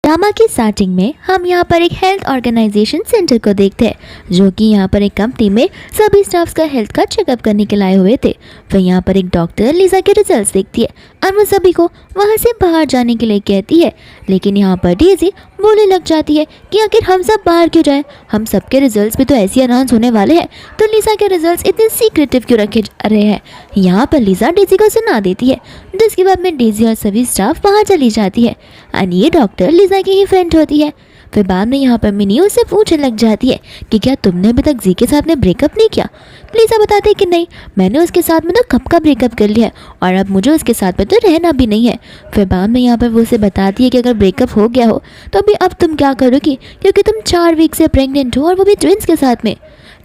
Drama की starting में हम यहाँ पर एक हेल्थ ऑर्गेनाइजेशन सेंटर को देखते हैं जो कि यहाँ पर एक कंपनी में सभी स्टाफ्स का हेल्थ का चेकअप करने के लिए आए हुए थे। फिर यहाँ पर एक डॉक्टर लिसा के रिजल्ट्स देखती है और वो सभी को वहाँ से बाहर जाने के लिए कहती है, लेकिन यहाँ पर डेज़ी बोलने लग जाती है कि आखिर हम सब बाहर क्यों जाएं, हम सबके रिजल्ट्स भी तो ऐसे ही अनाउंस होने वाले हैं, तो लिसा के रिजल्ट्स इतने सीक्रेटिव क्यों रखे जा रहे हैं। यहाँ पर लिसा डेज़ी को सुना देती है, जिसके बाद में डेज़ी और सभी स्टाफ बाहर चली जाती है और ये डॉक्टर लिसा की ही फ्रेंड होती है। फिर बाद में यहाँ पर मिनी उससे पूछने लग जाती है कि क्या तुमने अभी तक जी के साथ में ब्रेकअप नहीं किया। लिसा बताते है कि नहीं, मैंने उसके साथ में तो कब का ब्रेकअप कर लिया है और अब मुझे उसके साथ में तो रहना भी नहीं है। फिर बाद में यहाँ पर वो उसे बताती है कि अगर ब्रेकअप हो गया हो तो अभी अब तुम क्या करोगी, क्योंकि तुम 4 वीक से प्रेग्नेंट हो और वो भी ट्विंस के साथ में।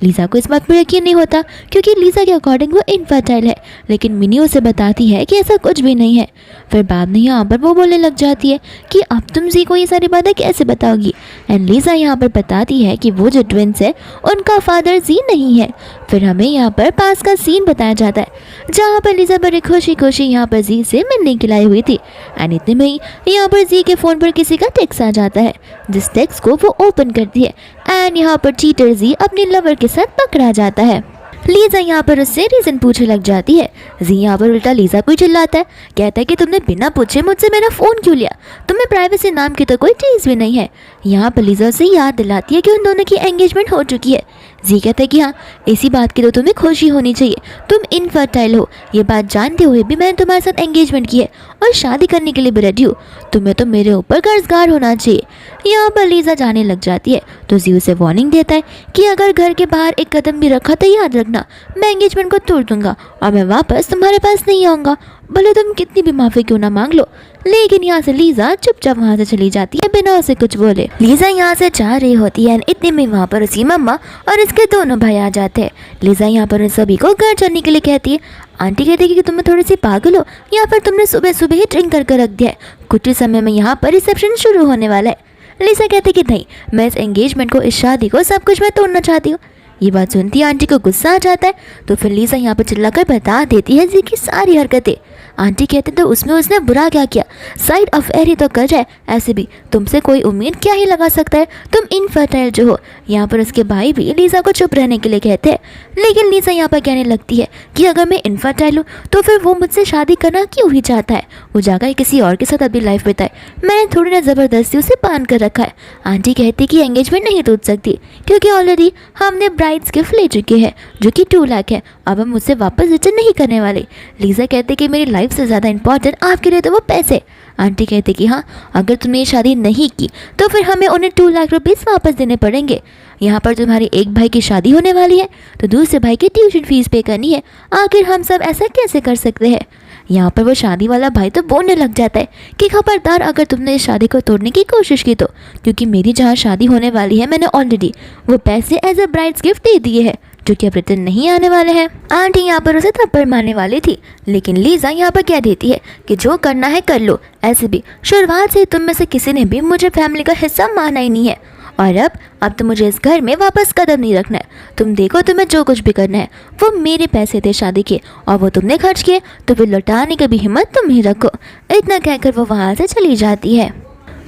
लिसा को इस बात पर यकीन नहीं होता क्योंकि लिसा के अकॉर्डिंग वो इनफर्टाइल है, लेकिन मिनी उसे बताती है कि ऐसा कुछ भी नहीं है। फिर बाद में यहाँ पर वो बोलने लग जाती है कि अब तुम जी को ये सारी बातें कैसे बताओगी। एंड लिसा यहाँ पर बताती है कि वो जो ट्विंस है उनका फादर जी नहीं है। फिर हमें यहाँ पर पास का सीन बताया जाता है जहाँ पर लिसा बड़ी खुशी खुशी यहाँ पर जी से मिलने के लिए आई हुई थी। एंड इतने में ही यहाँ पर जी के फ़ोन पर किसी का टेक्स्ट आ जाता है, जिस टेक्स्ट को वो ओपन करती है एंड यहाँ पर चीटर जी अपने लवर के साथ पकड़ा जाता है। लीजा यहाँ पर उससे रीजन पूछने लग जाती है। जी यहाँ पर उल्टा लीजा को चिल्लाता है, कहता है कि तुमने बिना पूछे मुझसे मेरा फ़ोन क्यों लिया, तुम्हें प्राइवेसी नाम की तो कोई चीज़ भी नहीं है। यहाँ पर लीजा उसे याद दिलाती है कि उन दोनों की एंगेजमेंट हो चुकी है। जी कहता है कि हाँ, इसी बात की तो तुम्हें खुशी होनी चाहिए, तुम इनफर्टाइल हो, ये बात जानते हुए भी मैंने तुम्हारे साथ एंगेजमेंट की है और शादी करने के लिए भी रेडी हो, तुम्हें तो मेरे ऊपर कर्जदार होना चाहिए। यहाँ पर लीजा जाने लग जाती है तो जी उसे वार्निंग देता है कि अगर घर के बाहर एक कदम भी रखा तो याद रखना, मैं एंगेजमेंट को तोड़ दूंगा और मैं वापस तुम्हारे पास नहीं आऊँगा, भले तुम कितनी भी माफ़ी क्यों ना मांग लो। लेकिन यहाँ से लीजा चुपचाप वहाँ से चली जाती है बिना उसे कुछ बोले। लीजा यहाँ से जा रही होती है, इतने में वहाँ पर उसकी मम्मा और इसके दोनों भाई आ जाते हैं। लीजा यहाँ पर उन सभी को घर चलने के लिए कहती है। आंटी कहती है कि तुम्हें थोड़ी सी पागल हो या फिर तुमने सुबह सुबह ही ड्रिंक करके रख दिया है, कुछ ही समय में यहाँ पर रिसेप्शन शुरू होने वाला है। लिसा कहती कि नहीं, मैं इस एंगेजमेंट को, इस शादी को, सब कुछ मैं तोड़ना चाहती हूँ। ये बात सुनती आंटी को गुस्सा आ जाता है तो फिर लिसा यहाँ पर चिल्लाकर बता देती है जी की सारी हरकतें। आंटी कहते तो उसमें उसने बुरा क्या किया, साइड अफेयर ही तो कर जाए, ऐसे भी तुमसे कोई उम्मीद क्या ही लगा सकता है, तुम इनफर्टाइल जो हो। यहाँ पर उसके भाई भी लिसा को चुप रहने के लिए कहते हैं, लेकिन लिसा यहाँ पर कहने लगती है कि अगर मैं इनफर्टाइल हूँ तो फिर वो मुझसे शादी करना क्यों ही चाहता है, वो जाकर किसी और के साथ अपनी लाइफ बिताए, मैंने थोड़ी ना ज़बरदस्ती उसे बांध कर रखा है। आंटी कहती कि एंगेजमेंट नहीं टूट सकती क्योंकि ऑलरेडी हमने ब्राइड्स गिफ्ट ले चुके हैं जो कि 2 लाख है, अब हम उससे वापस रिटर्न नहीं करने वाले। लिसा कहते कि मेरी लाइफ से ज़्यादा इंपॉर्टेंट आपके लिए तो वो पैसे। आंटी कहते कि हाँ, अगर तुमने ये शादी नहीं की तो फिर हमें उन्हें 2 लाख रुपीस वापस देने पड़ेंगे। यहाँ पर तुम्हारे एक भाई की शादी होने वाली है तो दूसरे भाई की ट्यूशन फीस पे करनी है, आखिर हम सब ऐसा कैसे कर सकते हैं। यहाँ पर वो शादी वाला भाई तो बोलने लग जाता है कि खबरदार अगर तुमने इस शादी को तोड़ने की कोशिश की तो, क्योंकि मेरी जहाँ शादी होने वाली है मैंने ऑलरेडी वो पैसे एज अ ब्राइड्स गिफ्ट दे दिए हैं जो कि अब रिटर्न नहीं आने वाले हैं। आंटी यहाँ पर उसे थप्पड़ मारने वाली थी, लेकिन लीजा यहाँ पर कह देती है कि जो करना है कर लो, ऐसे भी शुरुआत से तुम में से किसी ने भी मुझे फैमिली का हिस्सा माना ही नहीं है और अब तो मुझे इस घर में वापस कदम नहीं रखना है। तुम देखो, तुम्हें जो कुछ भी करना है, वो मेरे पैसे थे शादी के और वो तुमने खर्च किए, तो फिर लौटाने की भी हिम्मत तुम ही रखो। इतना कहकर वो वहाँ से चली जाती है।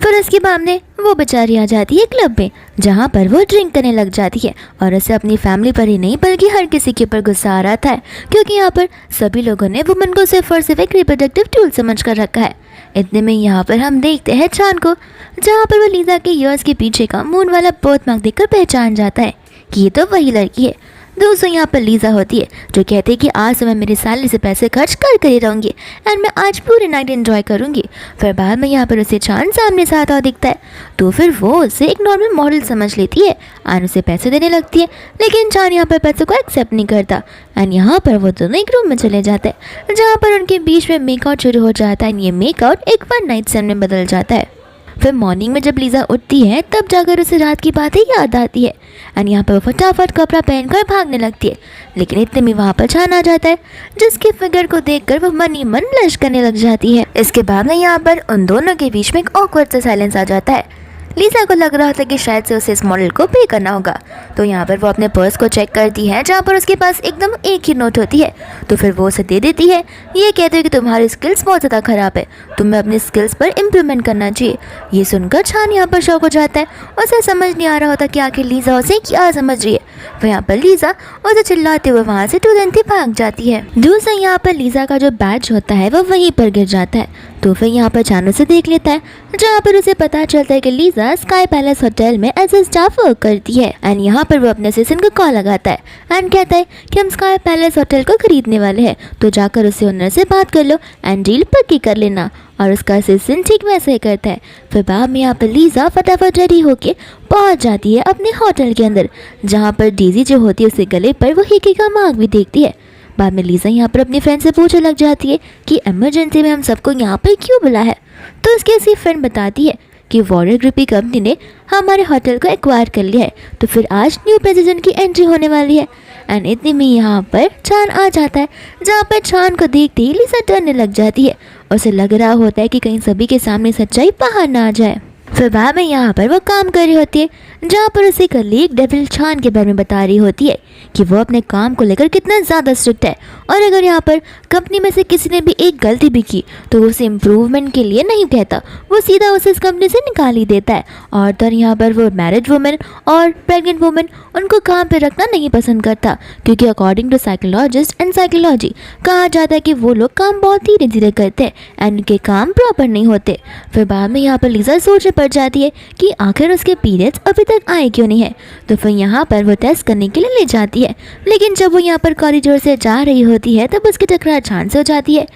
फिर उसके बाद में वो बेचारी आ जाती है क्लब में, जहाँ पर वो ड्रिंक करने लग जाती है और उसे अपनी फैमिली पर ही नहीं बल्कि हर किसी के ऊपर गुस्सा आ रहा था, क्योंकि यहाँ पर सभी लोगों ने वुमन को सिर्फ और सिर्फ एक रिप्रोडक्टिव टूल समझ कर रखा है। इतने में यहाँ पर हम देखते हैं चांद को, जहाँ पर वो लीजा के ईयर्स के पीछे का मून वाला बर्थ मार्क देखकर पहचान जाता है कि ये तो वही लड़की है। दोस्तों यहाँ पर लीजा होती है जो कहती है कि आज से मैं मेरी सैलरी से पैसे खर्च कर ही रहूँगी एंड मैं आज पूरे नाइट एंजॉय करूँगी। फिर बाद में यहाँ पर उसे चांद सामने से आता हुआ दिखता है तो फिर वो उसे एक नॉर्मल मॉडल समझ लेती है और उसे पैसे देने लगती है, लेकिन चांद यहाँ पर पैसों को एक्सेप्ट नहीं करता एंड यहाँ पर वो दोनों एक रूम में चले जाते हैं जहाँ पर उनके बीच में मेकआउट शुरू हो जाता है। ये मेकआउट एक 1 नाइट स्टैंड में बदल जाता है। फिर मॉर्निंग में जब लीजा उठती है तब जाकर उसे रात की बातें याद आती है एंड यहाँ पर फटाफट कपड़ा पहनकर भागने लगती है, लेकिन इतने में वहाँ पर चांद आ जाता है जिसके फिगर को देखकर वो मन ही मन ब्लश करने लग जाती है। इसके बाद में यहाँ पर उन दोनों के बीच में एक ऑकवर्ड सा साइलेंस आ जाता है। लीजा को लग रहा था कि शायद से उसे इस मॉडल को पे करना होगा। तो यहाँ पर वो अपने पर्स को चेक करती है जहाँ पर उसके पास एकदम एक ही नोट होती है। तो फिर वो उसे दे देती है। ये कहते हैं कि तुम्हारी स्किल्स बहुत ज़्यादा ख़राब है, तुम्हें अपनी स्किल्स पर इम्प्रूवमेंट करना चाहिए। ये सुनकर छान यहाँ पर शौक हो जाता है। उसे समझ नहीं आ रहा होता कि आखिर लीजा उसे क्या समझ रही है। तो यहाँ पर लीजा उसे चिल्लाते हुए वहाँ से तुरंत ही भाग जाती है। दूसरा यहाँ पर लीजा का जो बैज होता है वो वहीं पर गिर जाता है। तो फिर यहाँ पर चानू से देख लेता है जहाँ पर उसे पता चलता है कि लीजा स्काई पैलेस होटल में एज ए स्टाफ वर्क करती है। एंड यहाँ पर वो अपने असिस्टेंट को कॉल लगाता है एंड कहता है कि हम स्काई पैलेस होटल को खरीदने वाले हैं, तो जाकर उसे ओनर से बात कर लो एंड डील पक्की कर लेना। और उसका असिस्टेंट ठीक वैसे ही करता है। फिर बाद में यहाँ पर लीजा फटाफट रेडी होके पहुँच जाती है अपने होटल के अंदर, जहाँ पर डेजी जो होती है उसके गले पर वो हिकी का मार्क भी देखती है। बाद में लीजा यहाँ पर अपनी फ्रेंड से पूछने लग जाती है कि इमरजेंसी में हम सबको यहाँ पर क्यों बुला है। तो उसकी ऐसी फ्रेंड बताती है कि वॉरियर ग्रुप की कंपनी ने हमारे होटल को एक्वायर कर लिया है, तो फिर आज न्यू प्रेसिडेंट की एंट्री होने वाली है। एंड इतने में यहाँ पर चान आ जाता है, जहाँ पर चान को देखते ही लीजा डरने लग जाती है। उसे लग रहा होता है कि कहीं सभी के सामने सच्चाई बाहर ना आ जाए। फिर बाद में यहाँ पर वो काम कर रही होती है, जहाँ पर उसी कलीग डेविल चान के बारे में बता रही होती है कि वो अपने काम को लेकर कितना ज़्यादा स्ट्रिक्ट है, और अगर यहाँ पर कंपनी में से किसी ने भी एक गलती भी की तो उसे इम्प्रूवमेंट के लिए नहीं कहता, वो सीधा उसे इस कंपनी से निकाल ही देता है। और तो यहाँ पर वो मैरिड वुमेन और प्रेग्नेंट वुमेन उनको काम पर रखना नहीं पसंद करता, क्योंकि according to psychologist and psychology कहा जाता है कि वो लोग काम बहुत धीरे धीरे करते हैं एंड उनके काम प्रॉपर नहीं होते। फिर बाद में यहाँ पर लीजा सोचने पड़ जाती है कि आखिर उसके पीरियड्स अभी तक आए क्यों नहीं है। तो फिर यहाँ पर वो टेस्ट करने के लिए ले जाती है, लेकिन जब वो यहाँ पर कॉरिडोर से जा रही होती है तब उसकी टकरार चान से हो जाती है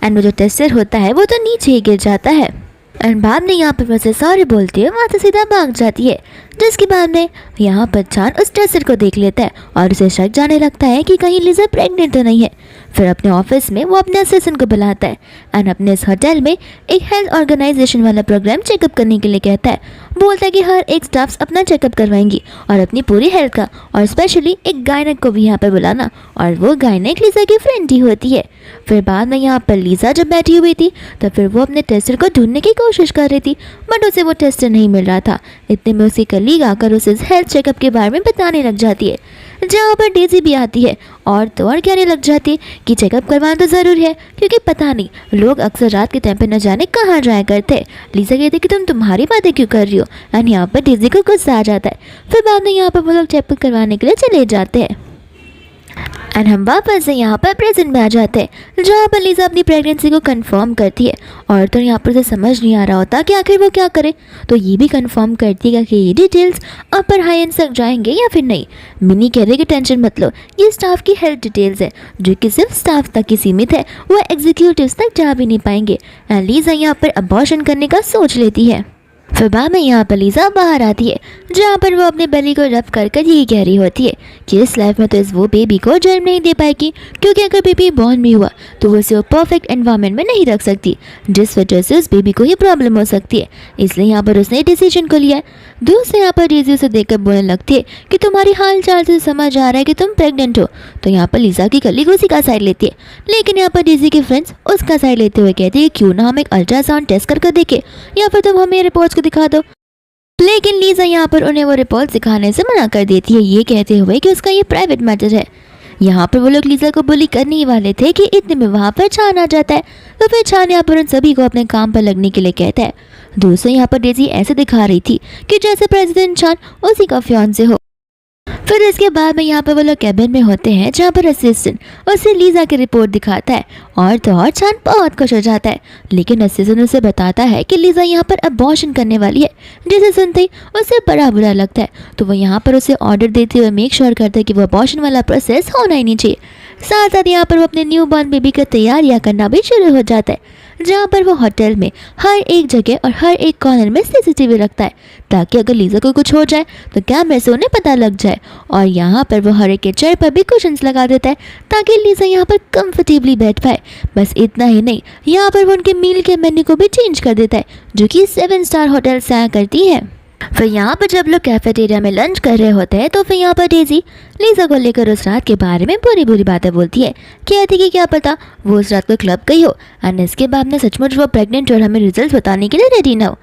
एंड वो जो टेस्टर होता है वो तो नीचे ही गिर जाता है। एंड बाद में यहाँ पर उसे सॉरी बोलती है वहाँ से सीधा भाग जाती है, जिसके बाद में यहाँ पर चान उस टेस्टर को देख लेता है और उसे शक जाने लगता है कि कहीं लीजा प्रेग्नेंट तो नहीं है। फिर अपने ऑफिस में वो अपने असिस्टेंट को बुलाता है एंड अपने इस होटल में एक हेल्थ ऑर्गेनाइजेशन वाला प्रोग्राम चेकअप करने के लिए कहता है। बोलता है कि हर एक स्टाफ्स अपना चेकअप करवाएंगी और अपनी पूरी हेल्थ का, और स्पेशली एक गायनेक को भी यहाँ पर बुलाना, और वो गायनेक लीजा की फ्रेंड ही होती है। फिर बाद में यहाँ पर लीजा जब बैठी हुई थी तो फिर वो अपने टेस्टर को ढूंढने की कोशिश कर रही थी, बट उसे वो टेस्टर नहीं मिल रहा था। इतने में उसकी कलीग आकर उसे हेल्थ चेकअप के बारे में बताने लग जाती है, जहाँ पर डेजी भी आती है और तो और कहने लग जाती है कि चेकअप करवाना तो ज़रूरी है, क्योंकि पता नहीं लोग अक्सर रात के टाइम पे न जाने कहाँ जाया करते हैं। लीजा कहती है कि तुम तुम्हारी बातें क्यों कर रही हो, एंड यहाँ पर डेजी को गुस्सा आ जाता है। फिर बाद में यहाँ पर वो लोग चेकअप करवाने के लिए चले जाते हैं एंड हम वापस से यहाँ पर प्रेजेंट में आ जाते हैं, जहाँ पर लीजा अपनी प्रेगनेंसी को कंफर्म करती है। और तो यहाँ पर उसे समझ नहीं आ रहा होता कि आखिर वो क्या करे, तो ये भी कंफर्म करती है कि ये डिटेल्स अपर हाई एंड तक जाएंगे या फिर नहीं। मिनी कह रही कि टेंशन मत लो, ये स्टाफ की हेल्थ डिटेल्स है जो कि सिर्फ स्टाफ तक ही सीमित है, वो एग्जीक्यूटिव्स तक जा भी नहीं पाएंगे। एंड लीजा यहाँ पर अबॉर्शन करने का सोच लेती है। फिर बाद में यहाँ पर लीजा बाहर आती है, जहाँ पर वो अपने बेली को रब कर कर यही कह रही होती है कि इस लाइफ में तो इस वो बेबी को जन्म नहीं दे पाएगी, क्योंकि अगर बेबी बॉर्न भी हुआ तो वो उसे वो परफेक्ट एनवायरनमेंट में नहीं रख सकती, जिस वजह से उस बेबी को ही प्रॉब्लम हो सकती है। इसलिए यहाँ पर उसने डिसीजन को लिया है। दूसरे यहाँ पर डेजी उसे देखकर बोलने लगती है कि तुम्हारी हाल चाल से समझ आ रहा है कि तुम प्रेग्नेंट हो। तो यहाँ पर लीजा की कलीग उसी का साइड लेती है, लेकिन यहाँ पर डेजी के फ्रेंड्स उसका साइड लेते हुए कहती है क्यों ना हम एक अल्ट्रासाउंड टेस्ट करके देखें, या फिर तुम हमें रिपोर्ट्स को दिखा दो। लेकिन लीजा यहाँ पर उन्हें वो रिपोर्ट दिखाने से मना कर देती है, ये कहते हुए कि उसका ये प्राइवेट मैटर है। यहाँ पर वो लोग लीजा को बुली करने ही वाले थे कि इतने में वहाँ पर छान आ जाता है। तो फिर छान यहाँ पर उन सभी को अपने काम पर लगने के लिए कहता है। दूसरे यहाँ पर डेजी ऐसे दिखा रही थी कि जैसे प्रेसिडेंट छान उसी का फियांसे हो। फिर इसके बाद में यहाँ पर वो लोग कैबिन में होते हैं, जहाँ पर असिस्टेंट उसे लीजा की रिपोर्ट दिखाता है और तो और छान बहुत खुश हो जाता है। लेकिन असिस्टेंट उसे बताता है कि लीजा यहाँ पर अबॉर्शन करने वाली है, जिसे सुनते ही उसे बड़ा बुरा लगता है। तो वो यहाँ पर उसे ऑर्डर देते हुए मेक श्योर करता है कि वो अबॉर्शन वाला प्रोसेस होना ही नहीं चाहिए। साथ साथ यहाँ पर वो अपने न्यू बॉर्न बेबी का तैयारियाँ करना भी शुरू हो जाता है, जहाँ पर वो होटल में हर एक जगह और हर एक कॉर्नर में सीसीटीवी रखता है, ताकि अगर लीजा को कुछ हो जाए तो कैमरे से उन्हें पता लग जाए। और यहाँ पर वो हर एक के चेयर पर भी कुशन्स लगा देता है, ताकि लीजा यहाँ पर कंफर्टेबली बैठ पाए। बस इतना ही नहीं, यहाँ पर वो उनके मील के मेन्यू को भी चेंज कर देता है, जो कि 7 स्टार होटल से आया करती है। फिर यहाँ पर जब लोग कैफेटेरिया में लंच कर रहे होते हैं, तो फिर यहाँ पर डेजी लीजा को लेकर उस रात के बारे में बुरी बुरी बातें बोलती है। कहती कि क्या पता वो उस रात को क्लब गई हो, एंड इसके बाद में सचमुच वो प्रेग्नेंट और हमें रिजल्ट बताने के लिए रेडी ना हो।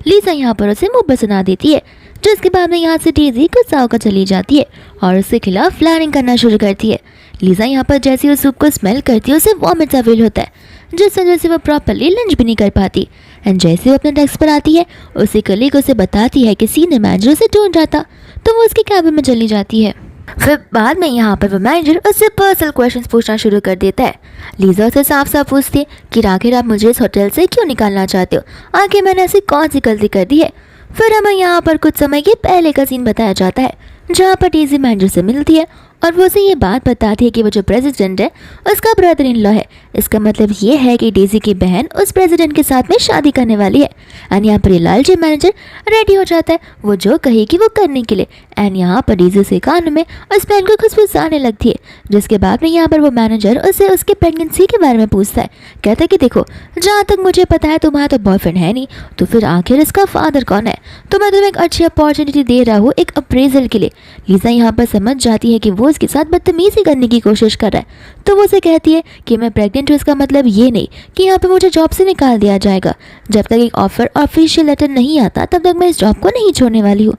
लीजा यहाँ पर उसे मुंह पर सुना देती है, जिसके बाद में यहाँ से डेजी गुस्सा होकर चली जाती है और उसके खिलाफ प्लानिंग करना शुरू करती है। लीजा यहाँ पर जैसे उस सूप को स्मेल करती है उसे वॉमिट सा फील होता है, जिस वजह से वो प्रॉपरली लंच भी नहीं कर पाती। एंड जैसे वो अपने डेस्क पर आती है उसी कलीग उसे बताती है कि सीनियर मैनेजर उसे ढूंढ रहा था, तो वो उसके कैबिन में चली जाती है। फिर बाद में यहाँ पर वो मैनेजर उससे पर्सनल क्वेश्चंस पूछना शुरू कर देता है। लीजा उसे साफ साफ पूछती है कि आखिर आप मुझे इस होटल से क्यों निकालना चाहते हो, आखिर मैंने ऐसी कौन सी गलती कर दी है। फिर हमें यहाँ पर कुछ समय के पहले का सीन बताया जाता है, जहाँ पर डेजी मैनेजर से मिलती है और वो उसे ये बात बताती है कि वो जो प्रेसिडेंट है उसका ब्रदर इन लॉ है। इसका मतलब ये है कि डेजी की बहन उस प्रेसिडेंट के साथ में शादी करने वाली है। एंड यहाँ पर ये लालची मैनेजर रेडी हो जाता है वो जो कहेगी वो करने के लिए। एंड यहाँ पर डेजी से कान में उस बहन को खुशबू आने लगती है, जिसके बाद में यहाँ पर वो मैनेजर उसे उसके प्रेगनेंसी के बारे में पूछता है। कहता है कि देखो, जहाँ तक मुझे पता है तुम्हारा तो बॉयफ्रेंड है नहीं, तो फिर आखिर इसका फादर कौन है। तो मैं तुम्हें एक अच्छी अपॉर्चुनिटी दे रहा हूँ एक अप्रेजल के लिए। लीजा यहाँ पर समझ जाती है कि वो उसके साथ बदतमीजी करने की कोशिश कर रहा है, तो वो उसे कहती है कि मैं प्रेग्नेंट हूँ, इसका मतलब ये नहीं कि यहाँ पे मुझे जॉब से निकाल दिया जाएगा। जब तक एक ऑफर ऑफिशियल लेटर नहीं आता तब तक मैं इस जॉब को नहीं छोड़ने वाली हूँ।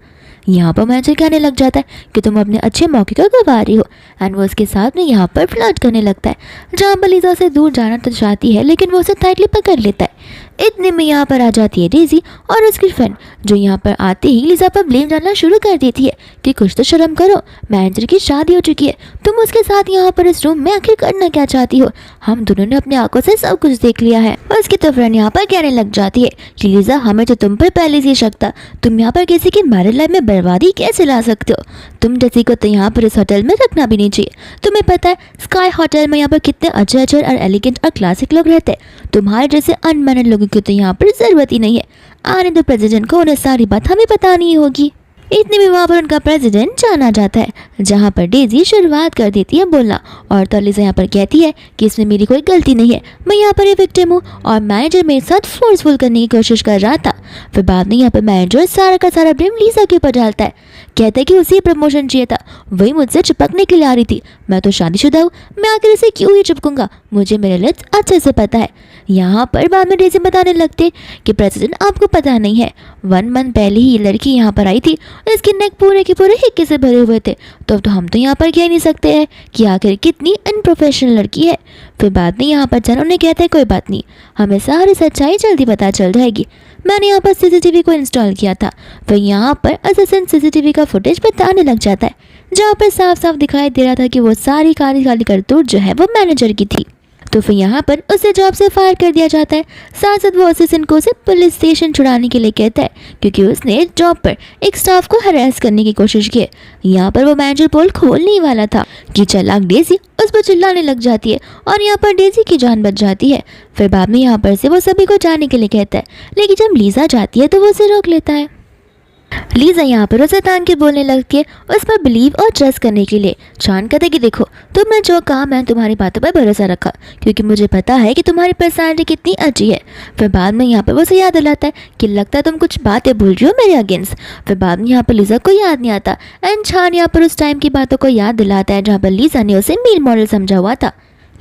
यहाँ पर मैनेजर कहने लग जाता है कि तुम अपने अच्छे मौके को गवा रही हो। एंड वो उसके साथ में यहाँ पर फ्लर्ट करने लगता है, जहाँ पर लीजा से दूर जाना तो चाहती है लेकिन वो उसे टाइटली पकड़ लेता है। इतने में यहाँ पर आ जाती है डेजी और उसकी फ्रेंड, जो यहाँ पर आते ही लीजा पर ब्लेम डालना शुरू कर देती है कि कुछ तो शर्म करो, मैनेजर की शादी हो चुकी है, तुम उसके साथ यहाँ पर इस रूम में आखिर करना क्या चाहती हो, हम दोनों ने अपनी आंखों से सब कुछ देख लिया है। उसकी तो फ्रेंड यहाँ पर कहने लग जाती है कि लीजा हमें तो तुम पर पहले से शक था, तुम यहाँ पर किसी की मैरिड लाइफ में बर्बादी कैसे ला सकते हो, तुम जैसी को तो यहाँ पर इस होटल में रखना भी नहीं चाहिए। तुम्हें पता है स्काई होटल में यहाँ पर कितने अच्छे और एलिगेंट और क्लासिक लोग रहते हैं, तुम्हारे जैसे अनमैनर्ड लोगों की तो यहाँ पर जरूरत ही नहीं है। आने दो प्रेसिडेंट को, उन्हें सारी बात हमें बतानी होगी। इतने में वहाँ पर उनका प्रेसिडेंट जाना जाता है, जहाँ पर डेजी शुरुआत कर देती है बोलना और तो लीजा यहाँ पर कहती है कि इसमें मेरी कोई गलती नहीं है, मैं यहाँ पर एक विक्टिम हूँ और मैनेजर मेरे साथ फोर्सफुल करने की कोशिश कर रहा था। फिर बाद में यहाँ पर मैनेजर सारा का सारा ब्लेम लीजा के ऊपर डालता है, कहता है कि उसे प्रमोशन चाहिए था, वही मुझसे चिपकने के लिए आ रही थी, मैं तो शादीशुदा हूँ, मैं आखिर इसे क्यों ही चिपकूंगा, मुझे मेरे लिए अच्छे से पता है। यहाँ पर बाद में डेजी बताने लगते कि प्रेसिडेंट आपको पता नहीं है, 1 मंथ पहले ही ये लड़की यहाँ पर आई थी, इसके नेक पूरे के पूरे हिक्के से भरे हुए थे, तो हम तो यहाँ पर कह नहीं सकते हैं कि आखिर कितनी अनप्रोफेशनल लड़की है। फिर बाद में यहाँ पर जन उन्हें कहता है कोई बात नहीं, हमें सारी सच्चाई जल्दी पता चल जाएगी, मैंने यहाँ पर सीसीटीवी को इंस्टॉल किया था। फिर यहाँ पर असिस्टेंट सीसीटीवी का फुटेज बताने लग जाता है, जहाँ पर साफ साफ दिखाई दे रहा था कि वो सारी काली करतूत जो है वो मैनेजर की थी। तो फिर यहाँ पर उसे जॉब से फायर कर दिया जाता है। साथ साथ वो असिस्टेंट को उसे पुलिस स्टेशन छुड़ाने के लिए कहता है, क्योंकि उसने जॉब पर एक स्टाफ को हरास करने की कोशिश की। यहाँ पर वो मैनेजर पोल खोलने ही वाला था कि चालाक डेजी उस पर चिल्लाने लग जाती है और यहाँ पर डेजी की जान बच जाती है। फिर बाद में यहाँ पर से वो सभी को जाने के लिए कहता है, लेकिन जब लीजा जाती है तो वो उसे रोक लेता है। लीजा यहाँ पर उसे तान के बोलने लगती है उस पर बिलीव और ट्रस्ट करने के लिए। चान कहते कि देखो, तुमने जो कहा मैं तुम्हारी बातों पर भरोसा रखा, क्योंकि मुझे पता है कि तुम्हारी पर्सनालिटी कितनी अच्छी है। फिर बाद में यहाँ पर वो उसे याद दिलाता है कि लगता है तुम कुछ बातें भूल रही हो मेरे अगेंस्ट। फिर बाद में यहाँ पर लीजा को याद नहीं आता एंड छान यहाँ पर उस टाइम की बातों को याद दिलाता है जहाँ पर लीजा ने उसे मील मॉडल समझा हुआ था।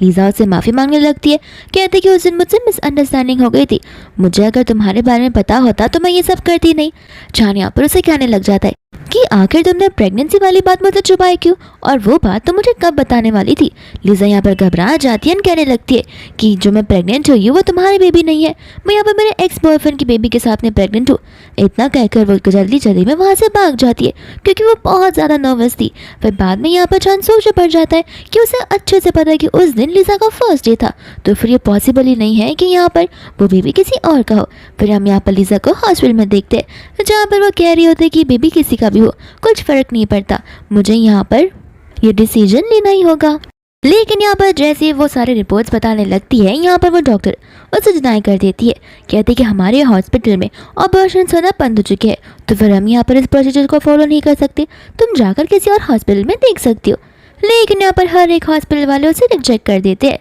लीजा उससे माफ़ी मांगने लगती है, कहते कि उस दिन मुझसे मिसअंडरस्टैंडिंग हो गई थी, मुझे अगर तुम्हारे बारे में पता होता तो मैं ये सब करती नहीं। चान यहाँ पर उसे कहने लग जाता है कि आखिर तुमने प्रेगनेंसी वाली बात मुझसे छुपाई क्यों, और वो बात तो मुझे कब बताने वाली थी। लीजा यहाँ पर घबरा जाती है और कहने लगती है कि जो मैं प्रेग्नेंट हुई हूँ वो तुम्हारी बेबी नहीं है, मैं यहाँ पर मेरे एक्स बॉयफ्रेंड की बेबी के साथ में प्रेग्नेंट हूँ। इतना कहकर वो जल्दी में वहाँ से भाग जाती है, क्योंकि वो बहुत ज़्यादा नर्वस थी। फिर बाद में यहाँ पर चांद सोच पड़ जाता है कि उसे अच्छे से पता है कि उस दिन लीजा का फर्स्ट डे था, तो फिर ये पॉसिबल ही नहीं है कि यहाँ पर वो बेबी किसी और का हो। फिर हम यहाँ पर लीजा को हॉस्पिटल में देखते हैं, जहाँ पर वो कह रही होती है कि बेबी किसी का भी हो कुछ फर्क नहीं पड़ता, मुझे यहाँ पर ये डिसीजन लेना ही होगा। लेकिन यहाँ पर जैसे वो सारे रिपोर्ट्स बताने लगती है, यहाँ पर वो डॉक्टर उसे डिनाई कर देती है, कहती है कि हमारे हॉस्पिटल में ऑपरेशन होना बंद हो चुके हैं, तो फिर हम यहाँ पर इस प्रोसीजर को फॉलो नहीं कर सकते, तुम जाकर किसी और हॉस्पिटल में देख सकती हो। लेकिन यहाँ पर हर एक हॉस्पिटल वाले उसे रिजेक्ट कर देते हैं।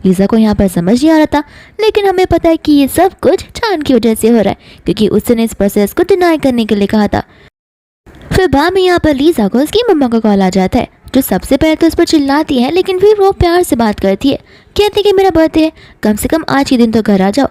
लीजा को यहाँ पर समझ नहीं आ रहा था, लेकिन हमें पता है कि ये सब कुछ चान की वजह से हो रहा है, क्योंकि उसने इस प्रोसेस को डिनाई करने के लिए कहा था। फिर बाद में यहाँ पर लीजा को उसकी मम्मा का कॉल आ जाता है, जो सबसे पहले तो उस पर चिल्लाती है, लेकिन फिर वो प्यार से बात करती है, कहती है कि मेरा बर्थडे है, कम से कम आज ही दिन तो घर आ जाओ।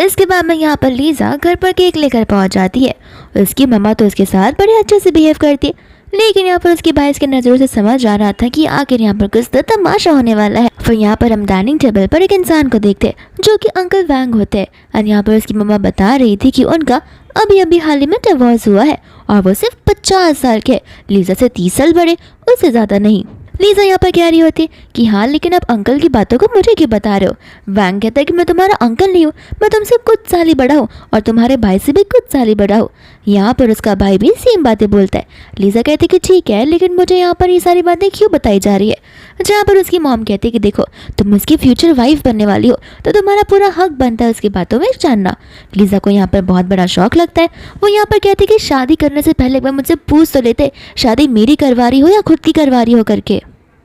इसके बाद में यहाँ पर लीजा घर पर केक लेकर पहुंच जाती है। उसकी मम्मा तो उसके साथ बड़े अच्छे से बिहेव करती है, लेकिन यहाँ पर उसके भाई इसके नजरों से समझ आ रहा था कि आखिर यहाँ पर कुछ तो तमाशा होने वाला है। फिर यहाँ पर हम डाइनिंग टेबल पर एक इंसान को देखते हैं जो कि अंकल वैंग होते हैं। और यहाँ पर उसकी मम्मा बता रही थी कि उनका अभी अभी हाल ही में डिवोर्स हुआ है और वो सिर्फ 50 साल के, लीजा से 30 साल बड़े, उससे ज़्यादा नहीं। लीजा यहाँ पर कह रही होती कि हाँ लेकिन आप अंकल की बातों को मुझे क्यों बता रहे हो। वैंग कहता है कि मैं तुम्हारा अंकल नहीं हूँ, मैं तुमसे कुछ साल ही बड़ा हूँ और तुम्हारे भाई से भी कुछ साल ही बड़ा हूँ। यहाँ पर उसका भाई भी सेम बातें बोलता है। लीजा कहती कि ठीक है, लेकिन मुझे यहाँ पर ये सारी बातें क्यों बताई जा रही है। जहाँ पर उसकी मॉम कहती है कि देखो तुम उसकी फ्यूचर वाइफ बनने वाली हो तो तुम्हारा पूरा हक बनता है उसकी बातों में जानना। लीजा को यहाँ पर बहुत बड़ा शौक लगता है। वो यहाँ पर कहती कि शादी करने से पहले एक बार मुझसे पूछ तो लेते शादी मेरी करवा रही हो या खुद की करवा रही हो करके।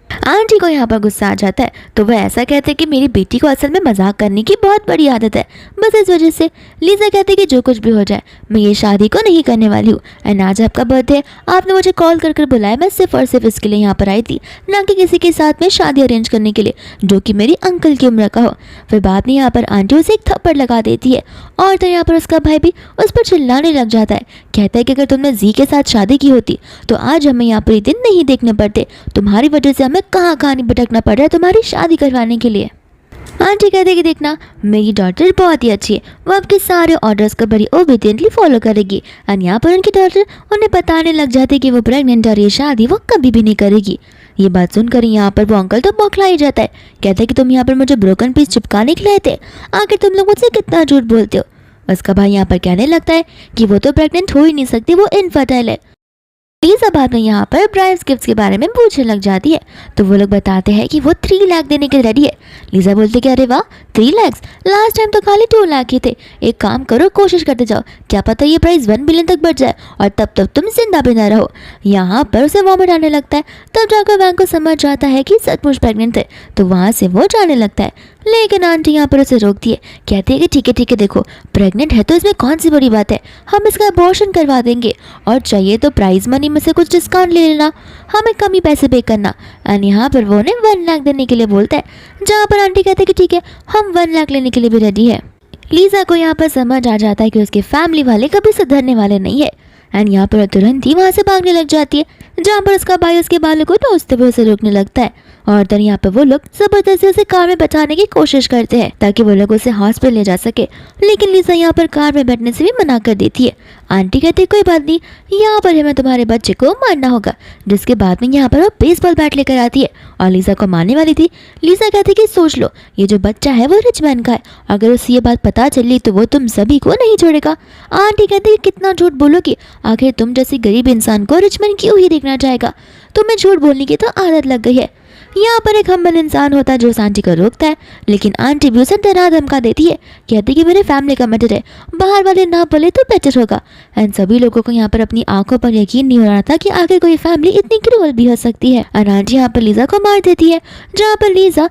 आंटी को यहाँ पर गुस्सा आ जाता है तो वह ऐसा कहते हैं कि मेरी बेटी को असल में मजाक करने की बहुत बड़ी आदत है, बस इस वजह से। लीजा कहती है कि जो कुछ भी हो जाए मैं ये शादी को नहीं करने वाली हूँ। एंड आज आपका बर्थडे, आपने मुझे कॉल कर कर बुलाया, मैं सिर्फ और सिर्फ इसके लिए यहाँ पर आई थी, ना कि किसी के साथ में शादी अरेंज करने के लिए जो कि मेरी अंकल की उम्र का हो। फिर बाद में यहाँ पर आंटी उसे एक थप्पड़ लगा देती है और तो यहाँ पर उसका भाई भी उस पर चिल्लाने लग जाता है। कहता है कि अगर तुमने जी के साथ शादी की होती तो आज हमें यहाँ पर ये दिन नहीं देखने पड़ते, तुम्हारी वजह से हमें कहाँ कहाँ नहीं भटकना पड़ रहा है तुम्हारी शादी करवाने के लिए। आंटी कहते कि देखना मेरी डॉटर बहुत ही अच्छी है, वो आपके सारे ऑर्डर्स को बड़ी ओबीडियंटली फॉलो करेगी। और यहाँ पर उनकी डॉटर उन्हें बताने लग जाती है कि वो प्रेग्नेंट और ये शादी वो कभी भी नहीं करेगी। ये बात सुनकर यहाँ पर वो अंकल तो बौखला ही जाता है। कहता है कि तुम यहाँ पर मुझे ब्रोकन पीस चिपकाने के लिए थे, आखिर तुम लोग मुझसे कितना झूठ बोलते हो। उसका भाई यहाँ पर कहने लगता है कि वो तो प्रेग्नेंट हो ही नहीं सकती, वो इनफर्टाइल है। लीजा बाद में यहाँ पर ब्राइड्स गिफ्ट्स के बारे में पूछने लग जाती है तो वो लोग बताते हैं कि वो 3 लाख देने के रेडी है। लीजा बोलती कि अरे वाह 3 लाख, लास्ट टाइम तो खाली 2 लाख ही थे। एक काम करो, कोशिश करते जाओ, क्या पता ये प्राइस 1 बिलियन तक बढ़ जाए और तब तक तुम जिंदा भी ना रहो। यहाँ पर उसे वॉमिट आने लगता है। तब जाकर वैंग को समझ जाता है कि सचमुच प्रेग्नेंट है तो वहाँ से वो जाने लगता है। लेकिन आंटी यहाँ पर उसे रोकती है। कहती है कि ठीक है देखो प्रेग्नेंट है तो इसमें कौन सी बड़ी बात है, हम इसका अबॉर्शन करवा देंगे और चाहिए तो प्राइज मनी में से कुछ डिस्काउंट ले लेना, हमें कम ही पैसे पे करना। एंड यहाँ पर वो उन्हें 1 लाख देने के लिए बोलता है, जहाँ पर आंटी कहते हैं कि ठीक है हम 1 लाख लेने के लिए भी रेडी है। लीजा को यहाँ पर समझ आ जाता है कि उसके फैमिली वाले कभी सुधरने वाले नहीं है। एंड यहाँ पर तुरंत ही वहाँ से भागने लग जाती है, जहाँ पर उसका भाई उसके बालों को टोसते हुए उसे रोकने लगता है। और तब यहाँ पर वो लोग जबरदस्ती उसे कार में बैठाने की कोशिश करते हैं ताकि वो लोग उसे हॉस्पिटल ले जा सके, लेकिन लीजा यहाँ पर कार में बैठने से भी मना कर देती है। आंटी कहती है कोई बात नहीं, यहाँ पर हमें तुम्हारे बच्चे को मारना होगा। जिसके बाद में यहाँ पर वो बेसबॉल बैट लेकर आती है और लीजा को मारने वाली थी। लीजा कहती है कि सोच लो ये जो बच्चा है वो रिच मैन का है, अगर उसे ये बात पता चली तो वो तुम सभी को नहीं छोड़ेगा। आंटी कहती है कितना झूठ बोलोगी, आखिर तुम जैसी गरीब इंसान को रिच मैन क्यों ही देखना चाहेगा, तुम्हें झूठ बोलने की तो आदत लग गई है। यहाँ पर एक हम्बल इंसान होता है जो उस आंटी को रोकता है, लेकिन आंटी भी उसे डरा धमका देती है। कहती है कि मेरे फैमिली का मैटर है, बाहर वाले ना बोले तो बेटर होगा। एंड सभी लोगों को यहाँ पर अपनी आंखों पर यकीन नहीं हो रहा था कि आगे कोई फैमिली इतनी क्रूअल भी हो सकती है। और आंटी यहाँ पर लीजा को मार देती है, जहाँ पर लीजा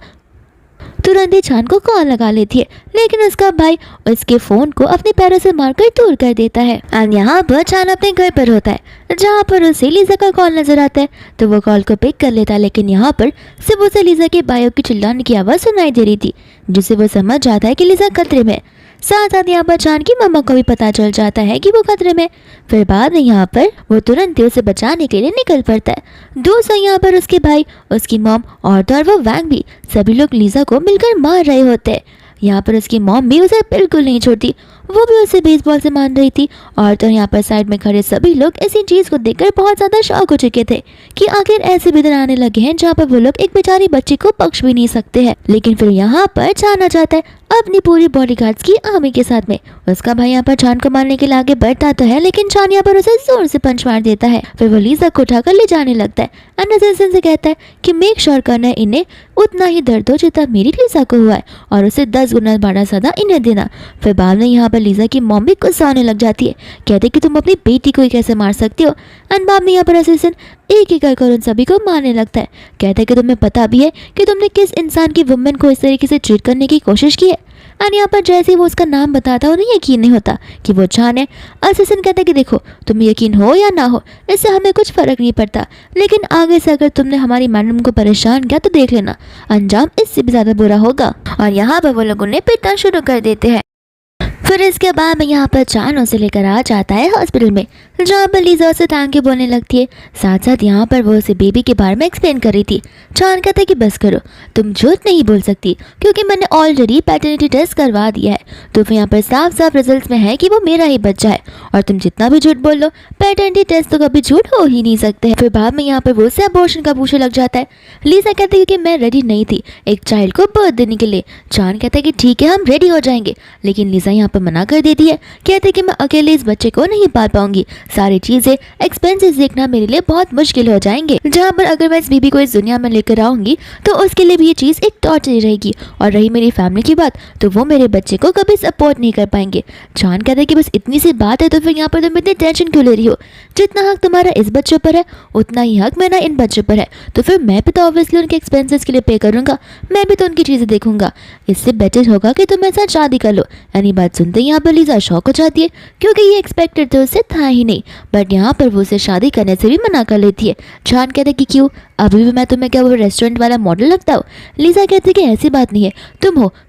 तुरंत ही चांद को कॉल लगा लेती है, लेकिन उसका भाई उसके फोन को अपने पैरों से मारकर दूर कर देता है। और यहाँ पर चांद अपने घर पर होता है, जहाँ पर उसे लीजा का कॉल नजर आता है तो वो कॉल को पिक कर लेता है, लेकिन यहाँ पर सिर्फ उसे लीजा के बायो की चिल्लाने की आवाज़ सुनाई दे रही थी, जिससे वो समझ जाता है कि लीजा खतरे में। साथ साथ यहाँ पर चांद की मम्मा को भी पता चल जाता है कि वो खतरे में। फिर बाद में यहाँ पर वो तुरंत ही उसे बचाने के लिए निकल पड़ता है। दूसरा यहाँ पर उसके भाई, उसकी मॉम और तो और वो वैंग भी, सभी लोग लीजा को मिलकर मार रहे होते हैं। यहाँ पर उसकी मॉम भी उसे बिल्कुल नहीं छोड़ती, वो भी उसे बेसबॉल से मार रही थी। और तो यहाँ पर साइड में खड़े सभी लोग इसी चीज़ को देखकर बहुत ज़्यादा शॉक हो चुके थे कि आखिर ऐसे भी दिन आने लगे हैं जहाँ पर वो लोग एक बेचारी बच्ची को बख्श भी नहीं सकते हैं। लेकिन फिर यहाँ पर जाना चाहता है अपनी पूरी बॉडीगार्ड्स की आर्मी के साथ में। उसका भाई यहाँ पर चांद को मारने के लिए आगे बढ़ता तो है, लेकिन चांद यहाँ पर उसे जोर से पंच मार देता है। फिर वो लीजा को उठाकर ले जाने लगता है। एंडरसन से कहता है कि मेक श्योर करना है इन्हें उतना ही दर्द हो जितना मेरी लीजा को हुआ है और उसे 10 गुना बड़ा सजा इन्हें देना। फिर बाद में यहाँ पर लीजा की मॉम भी गुस्सा आने लग जाती है, कहते कि तुम अपनी बेटी को ही कैसे मार सकती हो। एंड बाद में यहाँ पर असिस्टेंट एक एक कर उन सभी को मारने लगता है। कहता है कि तुम्हें पता भी है कि तुमने किस इंसान की वुमेन को इस तरीके से ट्रीट करने की कोशिश की है। एंड यहाँ पर जैसे ही वो उसका नाम बताता है उन्हें यकीन नहीं होता कि वो चांद है। असिस्टेंट कहता है कि देखो तुम्हें यकीन हो या ना हो इससे हमें कुछ फर्क नहीं पड़ता, लेकिन आगे से अगर तुमने हमारी मैडम को परेशान किया तो देख लेना अंजाम इससे भी ज़्यादा बुरा होगा। और यहाँ पर वो लोग उन्हें पिटना शुरू कर देते हैं। फिर इसके बाद में यहाँ पर चान उसे लेकर आ जाता है हॉस्पिटल में, जहाँ पर लीजा उसे थैंक यू बोलने लगती है। साथ साथ यहाँ पर वो उसे बेबी के बारे में एक्सप्लेन कर रही थी। चान कहता है कि बस करो, तुम झूठ नहीं बोल सकती क्योंकि मैंने ऑलरेडी पैटर्निटी टेस्ट करवा दिया है, तो फिर यहाँ पर साफ साफ रिजल्ट में है कि वो मेरा ही बच्चा है, और तुम जितना भी झूठ बोल लो पैटर्निटी टेस्ट तो कभी झूठ हो ही नहीं सकते। फिर बाद में यहाँ पर वो उसे अबॉर्शन का पूछने लग जाता है। लीजा कहती है कि मैं रेडी नहीं थी एक चाइल्ड को बर्थ देने के लिए। चान कहता है कि ठीक है हम रेडी हो जाएंगे, लेकिन लीजा यहाँ पर मना कर देती है। कहते कि मैं अकेले इस बच्चे को नहीं पाल पाऊंगी, सारी चीजें एक्सपेंसेस देखना मेरे लिए बहुत मुश्किल हो जाएंगे, जहाँ पर अगर मैं इस बेबी को इस दुनिया में लेकर आऊंगी तो उसके लिए भी ये चीज एक टॉर्चर रहेगी। और रही मेरी फैमिली की बात, तो वो मेरे बच्चे को कभी सपोर्ट नहीं कर पाएंगे। चान कहते हैं कि बस इतनी सी बात है तो फिर यहाँ पर तुम इतनी टेंशन क्यों ले रही हो? जितना हक तुम्हारा इस बच्चे पर है उतना ही हक मेरा इन बच्चों पर है, तो फिर मैं भी तो ऑब्वियसली उनके एक्सपेंसेस के लिए पे करूंगा, मैं भी तो उनकी चीजें देखूंगा। इससे बेटर होगा कि तुम मेरे साथ शादी कर लो। यानी बात सुनते ही यहाँ पर लीजा शॉक हो जाती है क्योंकि ये एक्सपेक्टेड तो उससे था ही नहीं, बट यहाँ पर वो उसे शादी करने से भी मना कर लेती है। चान कहते कि क्यों, अभी भी मैं तुम्हें क्या वो रेस्टोरेंट वाला मॉडल लगता हूँ? लीजा कहती है कि ऐसी बात नहीं है,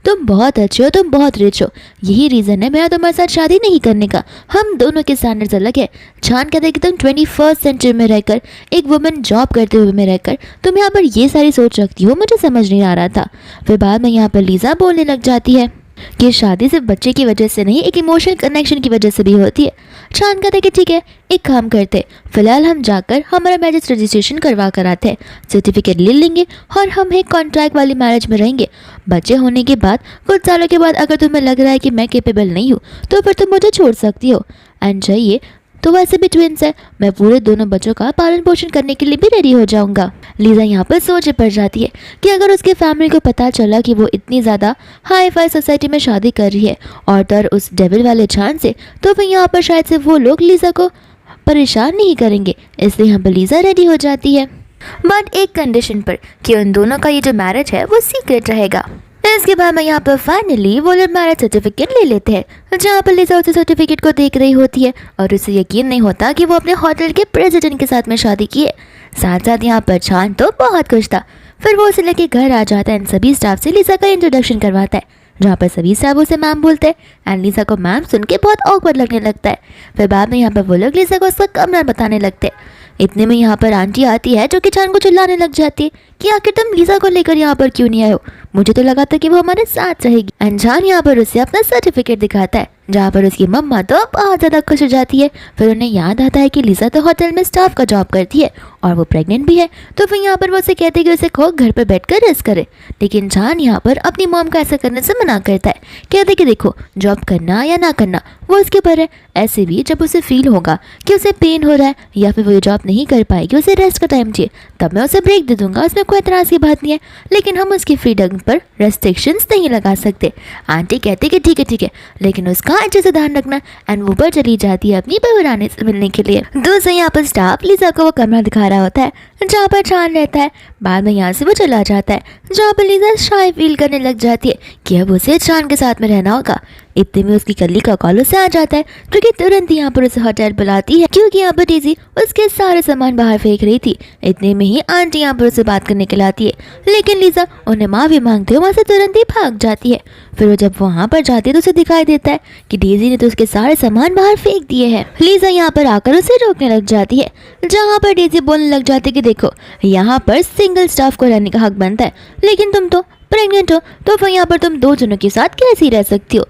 तुम बहुत अच्छे हो, तुम बहुत रिच हो, यही रीज़न है मेरा तुम्हारे साथ शादी नहीं करने का, हम दोनों के स्टैंडर्ड्स अलग है। चान कहते हैं कि तुम 21st सेंचुरी में रहकर, एक वुमेन जॉब करते हुए में रहकर तुम यहाँ पर ये सारी सोच रखती हो, मुझे समझ नहीं आ रहा था। फिर बाद में यहाँ पर लीजा बोलने लग जाती है कि शादी सिर्फ बच्चे की वजह से नहीं, एक इमोशनल कनेक्शन की वजह से भी होती है। चान कहते कि ठीक है एक काम करते, फिलहाल हम जाकर हमारा मैरिज रजिस्ट्रेशन करवा कर आते हैं, सर्टिफिकेट ले लेंगे और हम एक कॉन्ट्रैक्ट वाली मैरिज में रहेंगे। बच्चे होने के बाद कुछ सालों के बाद अगर तुम्हें लग रहा है कि मैं कैपेबल नहीं हूँ तो फिर तुम मुझे छोड़ सकती हो, एंड चाहिए तो वैसे भी ट्विंस है, मैं पूरे दोनों बच्चों का पालन पोषण करने के लिए भी रेडी हो जाऊंगा। लीजा यहाँ पर सोच पड़ जाती है कि अगर उसके फैमिली को पता चला कि वो इतनी ज़्यादा हाई फाई सोसाइटी में शादी कर रही है और तर उस डेविल वाले चांद से, तो फिर यहाँ पर शायद से वो लोग लीजा को परेशान नहीं करेंगे। इसलिए यहाँ पर लीजा रेडी हो जाती है, बट एक कंडीशन पर कि उन दोनों का ये जो मैरिज है वो सीक्रेट रहेगा। इसके बाद में यहाँ पर फाइनली वो लोग मैरिज सर्टिफिकेट ले लेते हैं, जहाँ पर लीजा उस सर्टिफिकेट को देख रही होती है और उसे यकीन नहीं होता कि वो अपने होटल के प्रेसिडेंट के साथ में शादी की है। साथ साथ यहाँ पर चान तो बहुत खुश था। फिर वो उसे लेके घर आ जाता है एंड सभी स्टाफ से लीजा का इंट्रोडक्शन करवाता है, जहाँ पर सभी स्टाफ उसे मैम बोलते हैं एंड लीजा को मैम सुन के बहुत ऑकवर्ड लगने लगता है। फिर बाद में यहाँ पर वो लोग लीजा को उसका कमरा बताने लगते हैं। इतने में यहाँ पर आंटी आती है जो कि चान को चिल्लाने लग जाती है कि आखिर तुम लीजा को लेकर यहाँ पर क्यों नहीं आए हो, मुझे तो लगा था कि वो हमारे साथ रहेगी। एंड चान यहाँ पर उसे अपना सर्टिफिकेट दिखाता है, जहाँ पर उसकी मम्मा तो बहुत ज़्यादा खुश हो जाती है। फिर उन्हें याद आता है कि लीजा तो होटल में स्टाफ का जॉब करती है और वो प्रेग्नेंट भी है, तो फिर यहाँ पर वो उसे कहते हैं कि उसे खो घर पर बैठ कर रेस्ट करे। लेकिन चान यहाँ पर अपनी मॉम का ऐसा करने से मना करता है, कहते कि देखो जॉब करना या ना करना वो उसके ऊपर है, ऐसे भी जब उसे फील होगा कि उसे पेन हो रहा है या फिर वो ये जॉब नहीं कर पाएगी, उसे रेस्ट का टाइम चाहिए, तब मैं उसे ब्रेक दे दूंगा, उसमें कोई एतराज़ की बात नहीं है, लेकिन हम उसकी फ्रीडम पर रेस्ट्रिक्शंस नहीं लगा सकते। आंटी कहती कि ठीक है, लेकिन उसका अच्छे से ध्यान रखना। एंड वो ऊपर चली जाती है अपनी बहू से मिलने के लिए। दूसरे यहाँ पर स्टाफ लीजा को वो कमरा दिखा रहा होता है जहाँ पर चान रहता है। बाद में यहाँ से वो चला जाता है, जहाँ पर लीजा शाय फील करने लग जाती है कि अब उसे चान के साथ में रहना होगा। इतने में उसकी कली का कॉल उसे आ जाता है, जो कि तुरंत यहाँ पर उसे होटल बुलाती है, क्योंकि यहाँ पर डेज़ी उसके सारे सामान बाहर फेंक रही थी। इतने में ही आंटी यहाँ पर उसे बात करने के लिए आती है, लेकिन लीजा उन्हें माफ़ी मांगते हुए वहाँ से तुरंत ही भाग जाती है। फिर वो जब वहाँ पर जाती है तो उसे दिखाई देता है कि डेज़ी ने तो उसके सारे सामान बाहर फेंक दिए हैं। लीजा यहाँ पर आकर उसे रोकने लग जाती है, जहाँ पर डेज़ी बोलने लग जाती है कि देखो यहाँ पर सिंगल स्टाफ को रहने का हक बनता है, लेकिन तुम तो प्रेग्नेंट हो, तो फिर यहाँ पर तुम दो जनों के साथ कैसे रह सकती हो?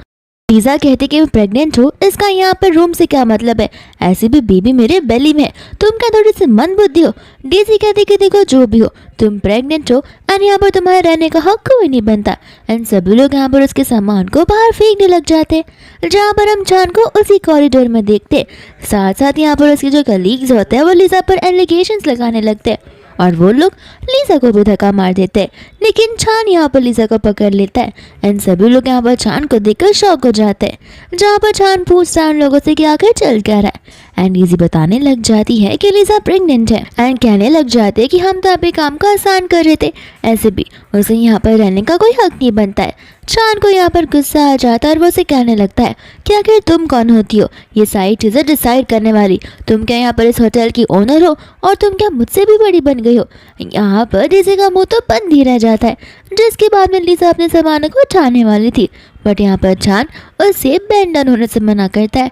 लीजा कहती कि मैं प्रेग्नेंट हूँ, इसका यहाँ पर रूम से क्या मतलब है, ऐसे भी बेबी मेरे बेली में है, तुम क्या थोड़ी सी मंद बुद्धि हो? डेज़ी कहती कि देखो जो भी हो तुम प्रेग्नेंट हो एंड यहाँ पर तुम्हारे रहने का हक कोई नहीं बनता। एंड सभी लोग यहाँ पर उसके सामान को बाहर फेंकने लग जाते, जहाँ पर हम चान को उसी कॉरिडोर में देखते। साथ साथ यहाँ पर उसके जो कलीग्स होते हैं वो लीजा पर एलिगेशंस लगाने लगते हैं और वो लोग लीजा को भी धक्का मार देते हैं, लेकिन चान यहाँ पर लीजा को पकड़ लेता है एंड सभी लोग यहाँ पर चान को देखकर शॉक हो जाते हैं। जहाँ पर चान पूछता है उन लोगों से कि आखिर चल क्या रहा है, एंड डेज़ी बताने लग जाती है कि लीजा प्रेग्नेंट है एंड कहने लग जाते हैं कि हम तो अभी काम को आसान कर रहे थे। ऐसे भी उसे यहाँ पर रहने का कोई हक नहीं बनता है। चान को यहाँ पर गुस्सा आ जाता है और वो उसे कहने लगता है कि आखिर तुम कौन होती हो ये सारी चीज़ें डिसाइड करने वाली? तुम क्या यहाँ पर इस होटल की ओनर हो और तुम क्या मुझसे भी बड़ी बन गई हो? यहाँ पर लीजा का मुंह तो बंद ही रह जाता है, जिसके बाद में लीजा अपने सामानों को उठाने वाली थी, बट यहाँ पर चान उसे बेंड डाउन होने से मना करता है।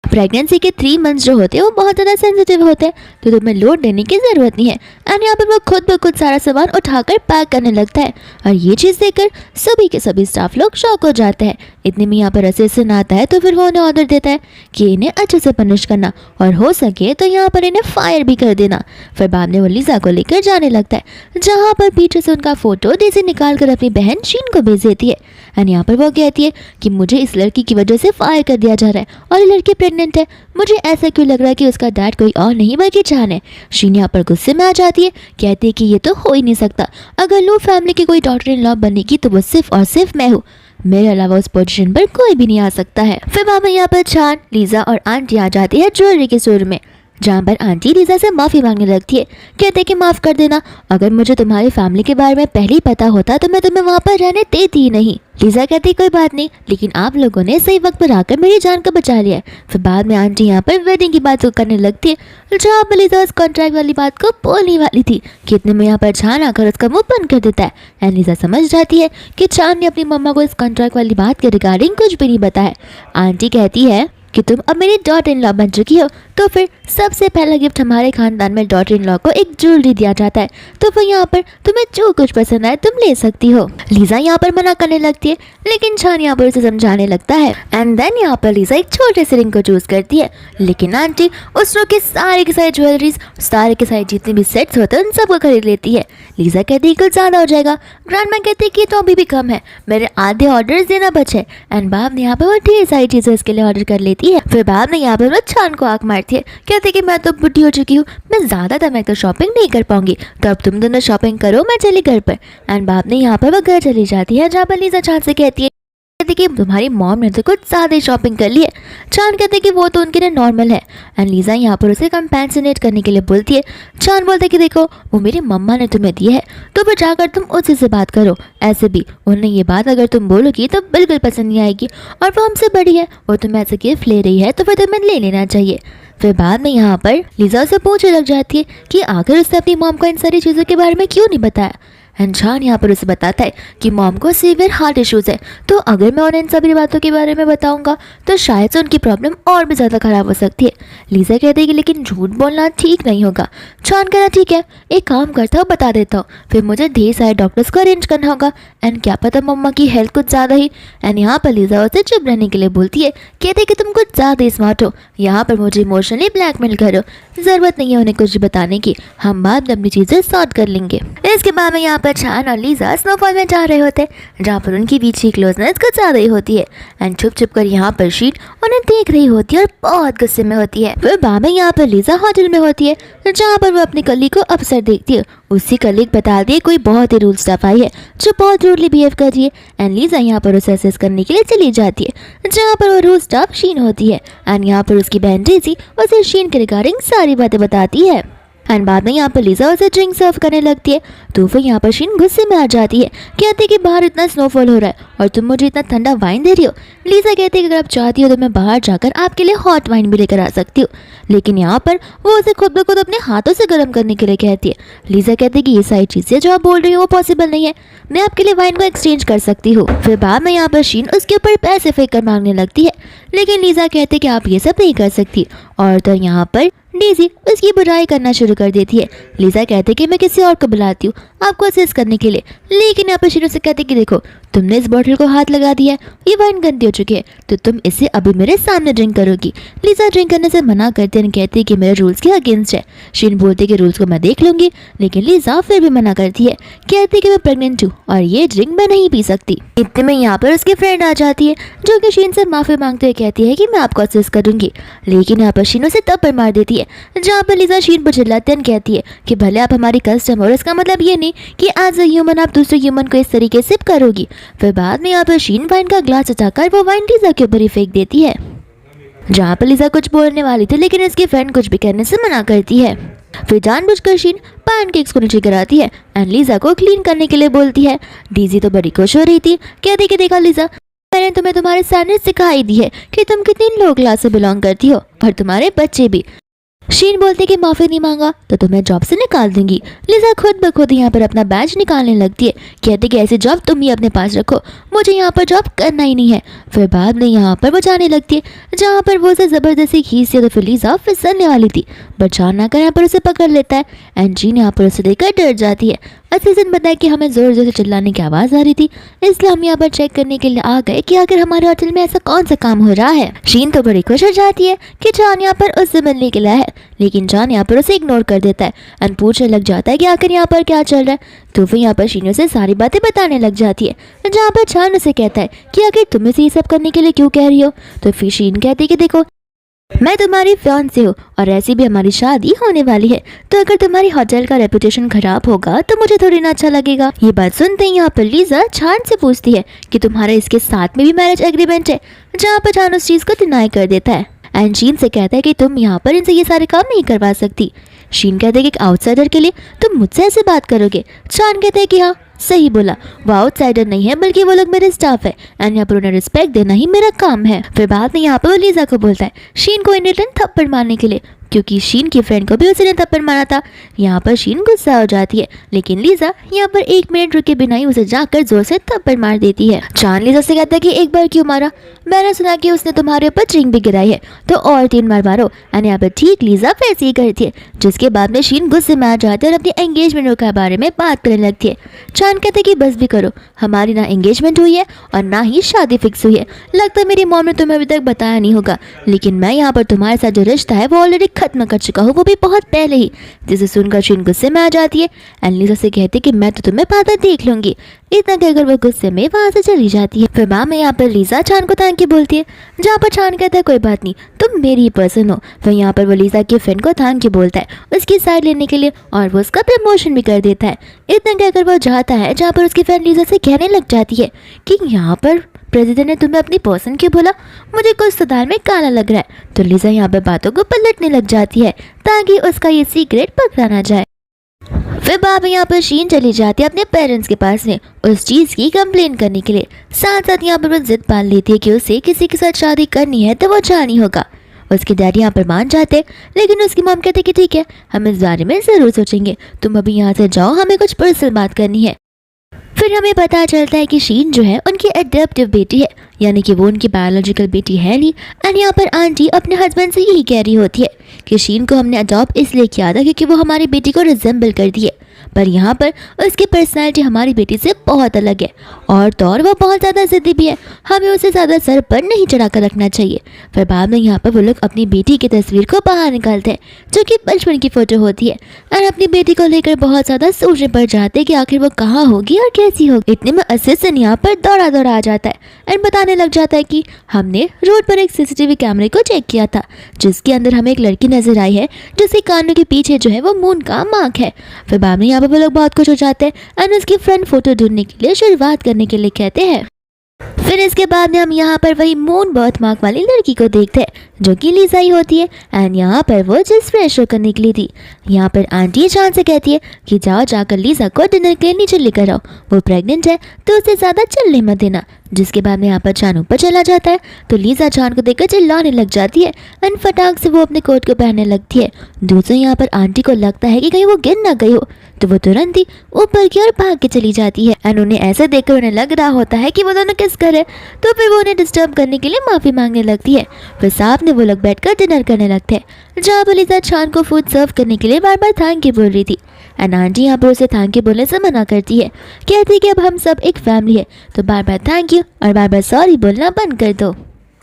प्रेगनेंसी के 3 मंथ्स जो होते हैं वो बहुत ज़्यादा सेंसिटिव होते हैं, तो तुम्हें लोड देने की ज़रूरत नहीं है। एंड यहाँ पर वो खुद ब खुद सारा सामान उठाकर पैक करने लगता है और ये चीज़ देखकर सभी के सभी स्टाफ लोग शॉक हो जाते हैं। इतने में यहाँ पर असिस्टेंट आता है तो फिर वो उन्हें ऑर्डर देता है कि इन्हें अच्छे से पनिश करना और हो सके तो यहाँ पर इन्हें फायर भी कर देना। फिर बाद में वो लीजा को लेकर जाने लगता है, जहाँ पर पीछे से उनका फोटो डेज़ी निकाल कर अपनी बहन शीन को भेज देती है। एंड यहाँ पर वो कहती है कि मुझे इस लड़की की वजह से फायर कर दिया जा रहा है और ये लड़की प्रेग्नेंट है। मुझे ऐसा क्यों लग रहा है कि उसका डैड कोई और नहीं बल्कि चान है। शीन यहाँ पर गुस्से में आ जाती है, कहती है कि ये तो हो ही नहीं सकता। अगर लो फैमिली की कोई डॉटर इन लॉ बनेगी तो वो सिर्फ और सिर्फ मैं हूँ, मेरे अलावा उस पोजीशन पर कोई भी नहीं आ सकता है। फिर वहाँ यहाँ पर चान, लीजा और आंटी आ जाती है ज्वेलरी के स्टोर में, जहाँ पर आंटी लीजा से माफ़ी मांगने लगती है। कहते हैं कि माफ़ कर देना, अगर मुझे तुम्हारी फैमिली के बारे में पहले ही पता होता तो मैं तुम्हें वहाँ पर रहने देती ही नहीं। लीजा कहती कोई बात नहीं, लेकिन आप लोगों ने सही वक्त पर आकर मेरी जान को बचा लिया है। फिर बाद में आंटी यहाँ पर वेडिंग की बात करने लगती है, जहाँ पर लीजा उस कॉन्ट्रैक्ट वाली बात को बोलने वाली थी। कितने में यहाँ पर चान आकर उसका मुंह बंद कर देता है। एंड लीजा समझ जाती है कि चान ने अपनी मम्मा को इस कॉन्ट्रैक्ट वाली बात के रिगार्डिंग कुछ भी नहीं बताया। आंटी कहती है कि तुम अब मेरी डॉटर इन लॉ बन चुकी हो, तो फिर सबसे पहला गिफ्ट हमारे खानदान में डॉटर इन लॉ को एक ज्वेलरी दिया जाता है, तो फिर यहाँ पर तुम्हें जो कुछ पसंद आए तुम ले सकती हो। लीजा यहाँ पर मना करने लगती है, लेकिन चान यहाँ पर उसे समझाने लगता है। एंड देन यहाँ पर लीजा एक छोटे से रिंग को चूज करती है, लेकिन आंटी उस रोज के सारे ज्वेलरीज, सारे के सारे जितने भी सेट्स होते हैं उन सबको खरीद लेती है। लीजा कहती है कुछ ज़्यादा हो जाएगा। ग्रैंडमा कहती है कि तो अभी भी कम है, मेरे आधे ऑर्डर्स देना बचे। एंड बाद में यहाँ पर वो ढेर सारी चीज़ें इसके लिए ऑर्डर कर लेती है। फिर बाद में यहाँ पर वो चान को आंख मारती है, कहती है कि मैं तो बुढ़ी हो चुकी हूँ, मैं ज़्यादा समय तक शॉपिंग नहीं कर पाऊंगी, तो अब तुम दोनों शॉपिंग करो, मैं चली घर पर। एंड बाद में यहाँ पर वो घर चली जाती है, जहाँ पर लीजा चान से कहती है कि तुम्हारी मॉम ने तो कुछ ज़्यादा ही शॉपिंग कर ली है। चान कहते कि वो तो उनके लिए नॉर्मल है। एंड लीजा यहाँ पर उसे कंपेंसेट करने के लिए बोलती है। चान बोलते कि देखो वो मेरी मम्मा ने तुम्हें दी है, तो फिर जाकर तुम उसी से बात करो। ऐसे भी उन्हें ये बात अगर तुम बोलोगी तो बिल्कुल पसंद नहीं आएगी, और वो हमसे बड़ी है, वो तुम्हें ऐसे गिफ्ट ले रही है तो फिर तुम्हें ले लेना चाहिए। फिर बाद में यहाँ पर लीजा से पूछने लग जाती है कि आखिर उसने अपनी मॉम को इन सारी चीज़ों के बारे में क्यों नहीं बताया। एंड चान यहाँ पर उसे बताता है कि मॉम को सीवियर हार्ट इश्यूज़ है, तो अगर मैं उन्हें इन सभी बातों के बारे में बताऊंगा तो शायद से उनकी प्रॉब्लम और भी ज़्यादा ख़राब हो सकती है। लीजा कहती है कि लेकिन झूठ बोलना ठीक नहीं होगा। चान कहना ठीक है, एक काम करता हूँ बता देता हूँ, फिर मुझे ढेर सारे डॉक्टर्स को अरेंज करना होगा। एंड क्या पता मम्मा की हेल्थ कुछ ज़्यादा ही। एंड यहाँ पर लीजा उसे चुप रहने के लिए बोलती है, कहते हैं कि तुम कुछ ज़्यादा स्मार्ट हो, यहाँ पर मुझे इमोशनली ब्लैकमेल करो, ज़रूरत नहीं है उन्हें कुछ बताने की, हम बाद में अपनी चीज़ें सॉर्ट कर लेंगे। इसके बाद में यहाँ पर चान और लीजा स्नोफॉल में जा रहे होते हैं, जहाँ पर उनकी बीच की क्लोजनेस कुछ ज़्यादा ही होती है। एंड छुप छुप कर यहाँ पर शीन उन्हें देख रही होती है और बहुत गुस्से में होती है। फिर बाद में यहाँ पर लीजा होटल में होती है, जहाँ पर वो अपनी कलीग को अफसर देखती है। उसकी कलीग बता दी कोई बहुत ही रूल स्टाफ आई है जो बहुत रूडली बिहेव कर रही है। एंड लीजा यहाँ पर उसे असेस करने के लिए चली जाती है, जहाँ पर वो रूल स्टाफ शीन होती है। एंड यहाँ पर उसकी बहन डेज़ी उसे शीन के रिगार्डिंग सारी बातें बताती है। एंड बाद में यहाँ पर लीजा उसे ड्रिंक सर्व करने लगती है, तो फिर यहाँ पर शीन गुस्से में आ जाती है, कहती है कि बाहर इतना स्नोफॉल हो रहा है और तुम मुझे इतना ठंडा वाइन दे रही हो। लीजा कहती है कि अगर आप चाहती हो तो मैं बाहर जाकर आपके लिए हॉट वाइन भी लेकर आ सकती हूँ, लेकिन यहाँ पर वो उसे खुद ब खुद अपने हाथों से गर्म करने के लिए कहती है। लीजा कहती है कि ये सारी चीज़ें जो आप बोल रही हो वो पॉसिबल नहीं है, मैं आपके लिए वाइन को एक्सचेंज कर सकती हूँ। फिर बाद में यहाँ पर शीन उसके ऊपर पैसे फेंक कर मांगने लगती है, लेकिन लीजा कहती है कि आप ये सब नहीं कर सकती, और तो यहाँ पर डेज़ी उसकी बुराई करना शुरू कर देती है। लीजा कहते हैं कि मैं किसी और को बुलाती हूँ आपको असिस्ट करने के लिए, लेकिन यहाँ पर शीन से कहते कि देखो तुमने इस बॉटल को हाथ लगा दिया है, ये वाइन गंदी हो चुकी है, तो तुम इसे अभी मेरे सामने ड्रिंक करोगी। लीजा ड्रिंक करने से मना करती है, कहती है कि मेरे रूल्स के अगेंस्ट है। शीन बोलते कि रूल्स को मैं देख लूंगी, लेकिन लीजा फिर भी मना करती है, कहती है कि मैं प्रेग्नेंट हूँ और ये ड्रिंक मैं नहीं पी सकती। इतने में यहाँ पर उसकी फ्रेंड आ जाती है, जो कि शीन से माफ़ी मांगते हुए कहती है कि मैं आपको असिस्ट करूंगी, लेकिन यहाँ पर शीन उसे तब मार देती है, जहाँ पर लीजा शीन पर चिल्लाती है, कहती है कि भले आप हमारी कस्टमर हो, इसका मतलब ये नहीं कि एज अ ह्यूमन आप दूसरे ह्यूमन को इस तरीके से करोगी। फिर बाद में यहाँ पर शीन वाइन का ग्लास उठाकर वो वाइन लीजा के ऊपर ही फेंक देती है, जहाँ पर लीजा कुछ बोलने वाली थी, लेकिन इसकी फ्रेंड कुछ भी करने से मना करती है। फिर जानबूझकर शीन पैनकेक्स को नीचे गिराती है एंड लीजा को क्लीन करने के लिए बोलती है। डीजी तो बड़ी खुश हो रही थी, कहती कि देखा लीजा, मैंने तुम्हें तुम्हारे सर सिखाई दी है कि तुम कितनी लो क्लास से बिलोंग करती हो, और तुम्हारे बच्चे भी। शीन बोलती कि माफी नहीं मांगा तो तुम्हें जॉब से निकाल दूंगी। लिजा खुद ब खुद यहाँ पर अपना बैज निकालने लगती है, कहती कि ऐसी जॉब तुम ही अपने पास रखो, मुझे यहाँ पर जॉब करना ही नहीं है। फिर बाद में यहाँ पर वो जाने लगती है जहाँ पर वो उसे जबरदस्ती खींचती है, तो फिर लिजा फिसलने वाली थी, बट जान ना कर यहाँ पर उसे पकड़ लेता है एंड जीन यहाँ पर उसे देखकर डर जाती है। असिस्टेंट बताया कि हमें जोर जोर से चिल्लाने की आवाज़ आ रही थी, इसलिए हम यहाँ पर चेक करने के लिए आ गए कि आखिर हमारे होटल में ऐसा कौन सा काम हो रहा है। शीन तो बड़ी खुश हो जाती है कि जॉन यहाँ पर उससे मिलने के लिए है, लेकिन जॉन यहाँ पर उसे इग्नोर कर देता है एंड पूछने लग जाता है कि आखिर यहाँ पर क्या चल रहा है। तो फिर यहाँ पर शीन उसे सारी बातें बताने लग जाती है, जहाँ पर जॉन उसे कहता है कि आखिर तुम इसे ये सब करने के लिए क्यों कह रही हो। तो फिर शीन कहती है कि देखो, मैं तुम्हारी फियांसे हूँ और ऐसी भी हमारी शादी होने वाली है, तो अगर तुम्हारी होटल का रेपुटेशन खराब होगा तो मुझे थोड़ी ना अच्छा लगेगा। ये बात सुनते ही यहाँ पर लीजा छान से पूछती है कि तुम्हारा इसके साथ में भी मैरिज एग्रीमेंट है, जहाँ पर छान उस चीज़ को डिनाई कर देता है एंड शीन से कहता है कि तुम यहाँ पर इनसे ये सारे काम नहीं करवा सकती। शीन कहते हैं कि आउटसाइडर के लिए तुम मुझसे ऐसे बात करोगे। छान कहते हैं कि हाँ सही बोला, वो आउटसाइडर नहीं है बल्कि वो लोग मेरे स्टाफ है एंड यहाँ पर उन्हें रिस्पेक्ट देना ही मेरा काम है। फिर बाद में यहाँ पर वो लीजा को बोलता है शीन को इन रिटर्न थप्पड़ मारने के लिए, क्योंकि शीन की फ्रेंड को भी उसी ने थप्पड़ मारा था। यहाँ पर शीन गुस्सा हो जाती है, लेकिन लीजा यहाँ पर 1 मिनट रुके बिना ही उसे जाकर जोर से थप्पड़ मार देती है। चान लीजा से कहता है कि एक बार क्यों मारा, मैंने सुना कि उसने तुम्हारे ऊपर ड्रिंक भी गिराई है, तो और 3 बार मारो। एंड यहाँ पर ठीक लीजा वैसे ही करती है, जिसके बाद में शीन गुस्से में आ जाती है और अपनी एंगेजमेंट के बारे में बात करने लगती है। चान कहते हैं कि बस भी करो, हमारी ना एंगेजमेंट हुई है और ना ही शादी फिक्स हुई है। लगता है मेरी मॉम ने तुम्हें अभी तक बताया नहीं होगा, लेकिन मैं यहाँ पर तुम्हारे साथ जो रिश्ता है वो ऑलरेडी खत्म कर चुका हूँ, वो भी बहुत पहले ही। जिसे सुनकर शीन गुस्से में आ जाती है एंड लीजा से कहती है कि मैं तो तुम्हें बाद में देख लूंगी। इतना कहकर वो गुस्से में वहां से चली जाती है। फिर बाद में यहाँ पर लीजा चान को थैंक यू बोलती है, जहाँ पर चान कहता है कोई बात नहीं, तुम मेरी ही पर्सन हो। फिर यहाँ पर वो लीजा की फ्रेंड को थैंक यू बोलता है उसकी साइड लेने के लिए और वो उसका प्रमोशन भी कर देता है। इतना कहकर वो जाता है जहाँ पर उसकी फ्रेंड लीजा से कहने लग जाती है कि यहाँ पर प्रेसिडेंट ने तुम्हें अपनी पर्सन क्यों बोला, मुझे कुछ सुधार में काला लग रहा है। तो लीजा यहाँ पर बातों को पलटने लग जाती है ताकि उसका ये सीक्रेट पकड़ा ना जाए। फिर बाबा यहाँ पर शीन चली जाती है अपने पेरेंट्स के पास में उस चीज़ की कंप्लेन करने के लिए। साथ साथ यहाँ पर वो जिद पाल लेती है कि उसे किसी के साथ शादी करनी है तो वो जानी होगा। उसके डैडी यहाँ पर मान जाते, लेकिन उसकी मॉम कहते कि ठीक है हम इस बारे में ज़रूर सोचेंगे, तुम अभी यहाँ से जाओ, हमें कुछ पर्सनल बात करनी है। फिर हमें पता चलता है कि शीन जो है उनकी एडॉप्टिव बेटी है, यानी कि वो उनकी बायोलॉजिकल बेटी है नहीं। एंड यहाँ पर आंटी अपने हस्बैंड से यही कह रही होती है कि शीन को हमने अडॉप्ट इसलिए किया था क्योंकि वो हमारी बेटी को रिजेंबल करती है, पर यहाँ पर उसकी पर्सनालिटी हमारी बेटी से बहुत अलग है और तो और वो बहुत ज़्यादा ज़िद्दी भी है, हमें उसे ज़्यादा सर पर नहीं चढ़ा कर रखना चाहिए। फिर बाद में यहाँ पर वो लोग अपनी बेटी की तस्वीर को बाहर निकालते हैं जो कि बचपन की फ़ोटो होती है और अपनी बेटी को लेकर बहुत ज़्यादा सोचने पड़ जाते हैं कि आखिर वो कहाँ होगी और कैसी होगी। इतने में असिस्टेंट यहाँ पर दौड़ा दौड़ा आ जाता है एंड बताने लग जाता है कि हमने रोड पर एक सीसीटीवी कैमरे को चेक किया था जिसके अंदर हमें एक लड़की नजर आई है जिसके कानों के पीछे जो है वो मून का मार्क है। फिर बाद में यहाँ पर वो लोग बहुत खुश हो जाते हैं एंड उसकी फ्रेंड फोटो ढूंढने के लिए शुरुआत करने के लिए कहते हैं। फिर इसके बाद में हम यहाँ पर वही मून बर्थ मार्क वाली लड़की को देखते हैं जो कि लीजा ही होती है एंड यहाँ पर वो जिस फ्रेश होकर निकली थी। यहाँ पर आंटी चान से कहती है कि जाओ जाकर लीजा को डिनर के लिए नीचे लेकर आओ, वो प्रेग्नेंट है तो उसे ज़्यादा चलने मत देना। जिसके बाद में यहाँ पर चान ऊपर चला जाता है तो लीजा चान को देखकर चिल्लाने लग जाती है एंड फटाक से वो अपने कोट को पहनने लगती है। दूसरे यहाँ पर आंटी को लगता है कि कहीं वो गिर ना गई हो तो वो तुरंत ही ऊपर की ओर भाग के चली जाती है एंड उन्हें ऐसे देखकर उन्हें लग रहा होता है कि वो दोनों किस करे, तो फिर वो उन्हें डिस्टर्ब करने के लिए माफ़ी मांगने लगती है। फिर साथ में वो लोग बैठकर डिनर करने लगते हैं जहाँ पर लीजा चान को फूड सर्व करने के लिए बार बार थैंक यू बोल रही थी एंड आंटी यहाँ पर उसे थैंक यू बोलने से मना करती है, कहती है कि अब हम सब एक फैमिली है तो बार बार थैंक यू और बार बार सॉरी बोलना बंद कर दो।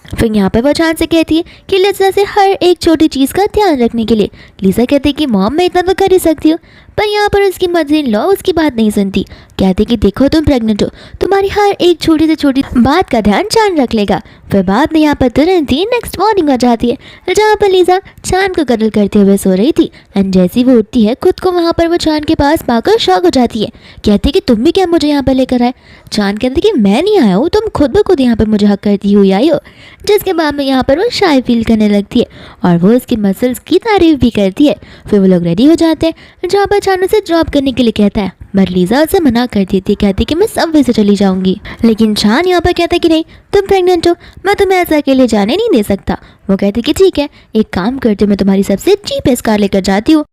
फिर यहाँ पर वो चान से कहती है कि लीजा से हर एक छोटी चीज़ का ध्यान रखने के लिए। लीजा कहती है कि मॉम मैं इतना तो कर ही सकती हूँ, पर यहाँ पर उसकी मदर इन लॉ उसकी बात नहीं सुनती, कहते कि देखो तुम प्रेग्नेंट हो, तुम्हारी हर एक छोटी से छोटी बात का ध्यान चान रख लेगा। फिर बाद में यहाँ पर तुरंत ही नेक्स्ट मॉर्निंग आ जाती है जहाँ पर लीजा चांद को कत्ल करते हुए सो रही थी। एंड जैसी वो उठती है खुद को वहाँ पर वो चांद के पास पाकर शॉक हो जाती है। कहती कि तुम भी क्या मुझे यहाँ पर लेकर आए। चांद कहती कि मैं नहीं आया हूँ, तुम खुद ब खुद यहाँ पर मुझे हक करती हुई आई हो। जिसके बाद में यहाँ पर वो शाय फील करने लगती है और वो उसकी मसल्स की तारीफ भी करती है। फिर वो लोग रेडी हो जाते हैं जहाँ पर चांद उसे जॉब करने के लिए कहता है, बट लीजा उसे मना कर देती है, कहती कि मैं सबवे से चली जाऊंगी। लेकिन चांद यहाँ पर कहता है कि नहीं, तुम प्रेग्नेंट हो, मैं तुम्हें ऐसा अकेले जाने नहीं दे सकता। वो कहती कि ठीक है, एक काम करते, मैं तुम्हारी सबसे चीपेस्ट कार लेकर जाती हूँ।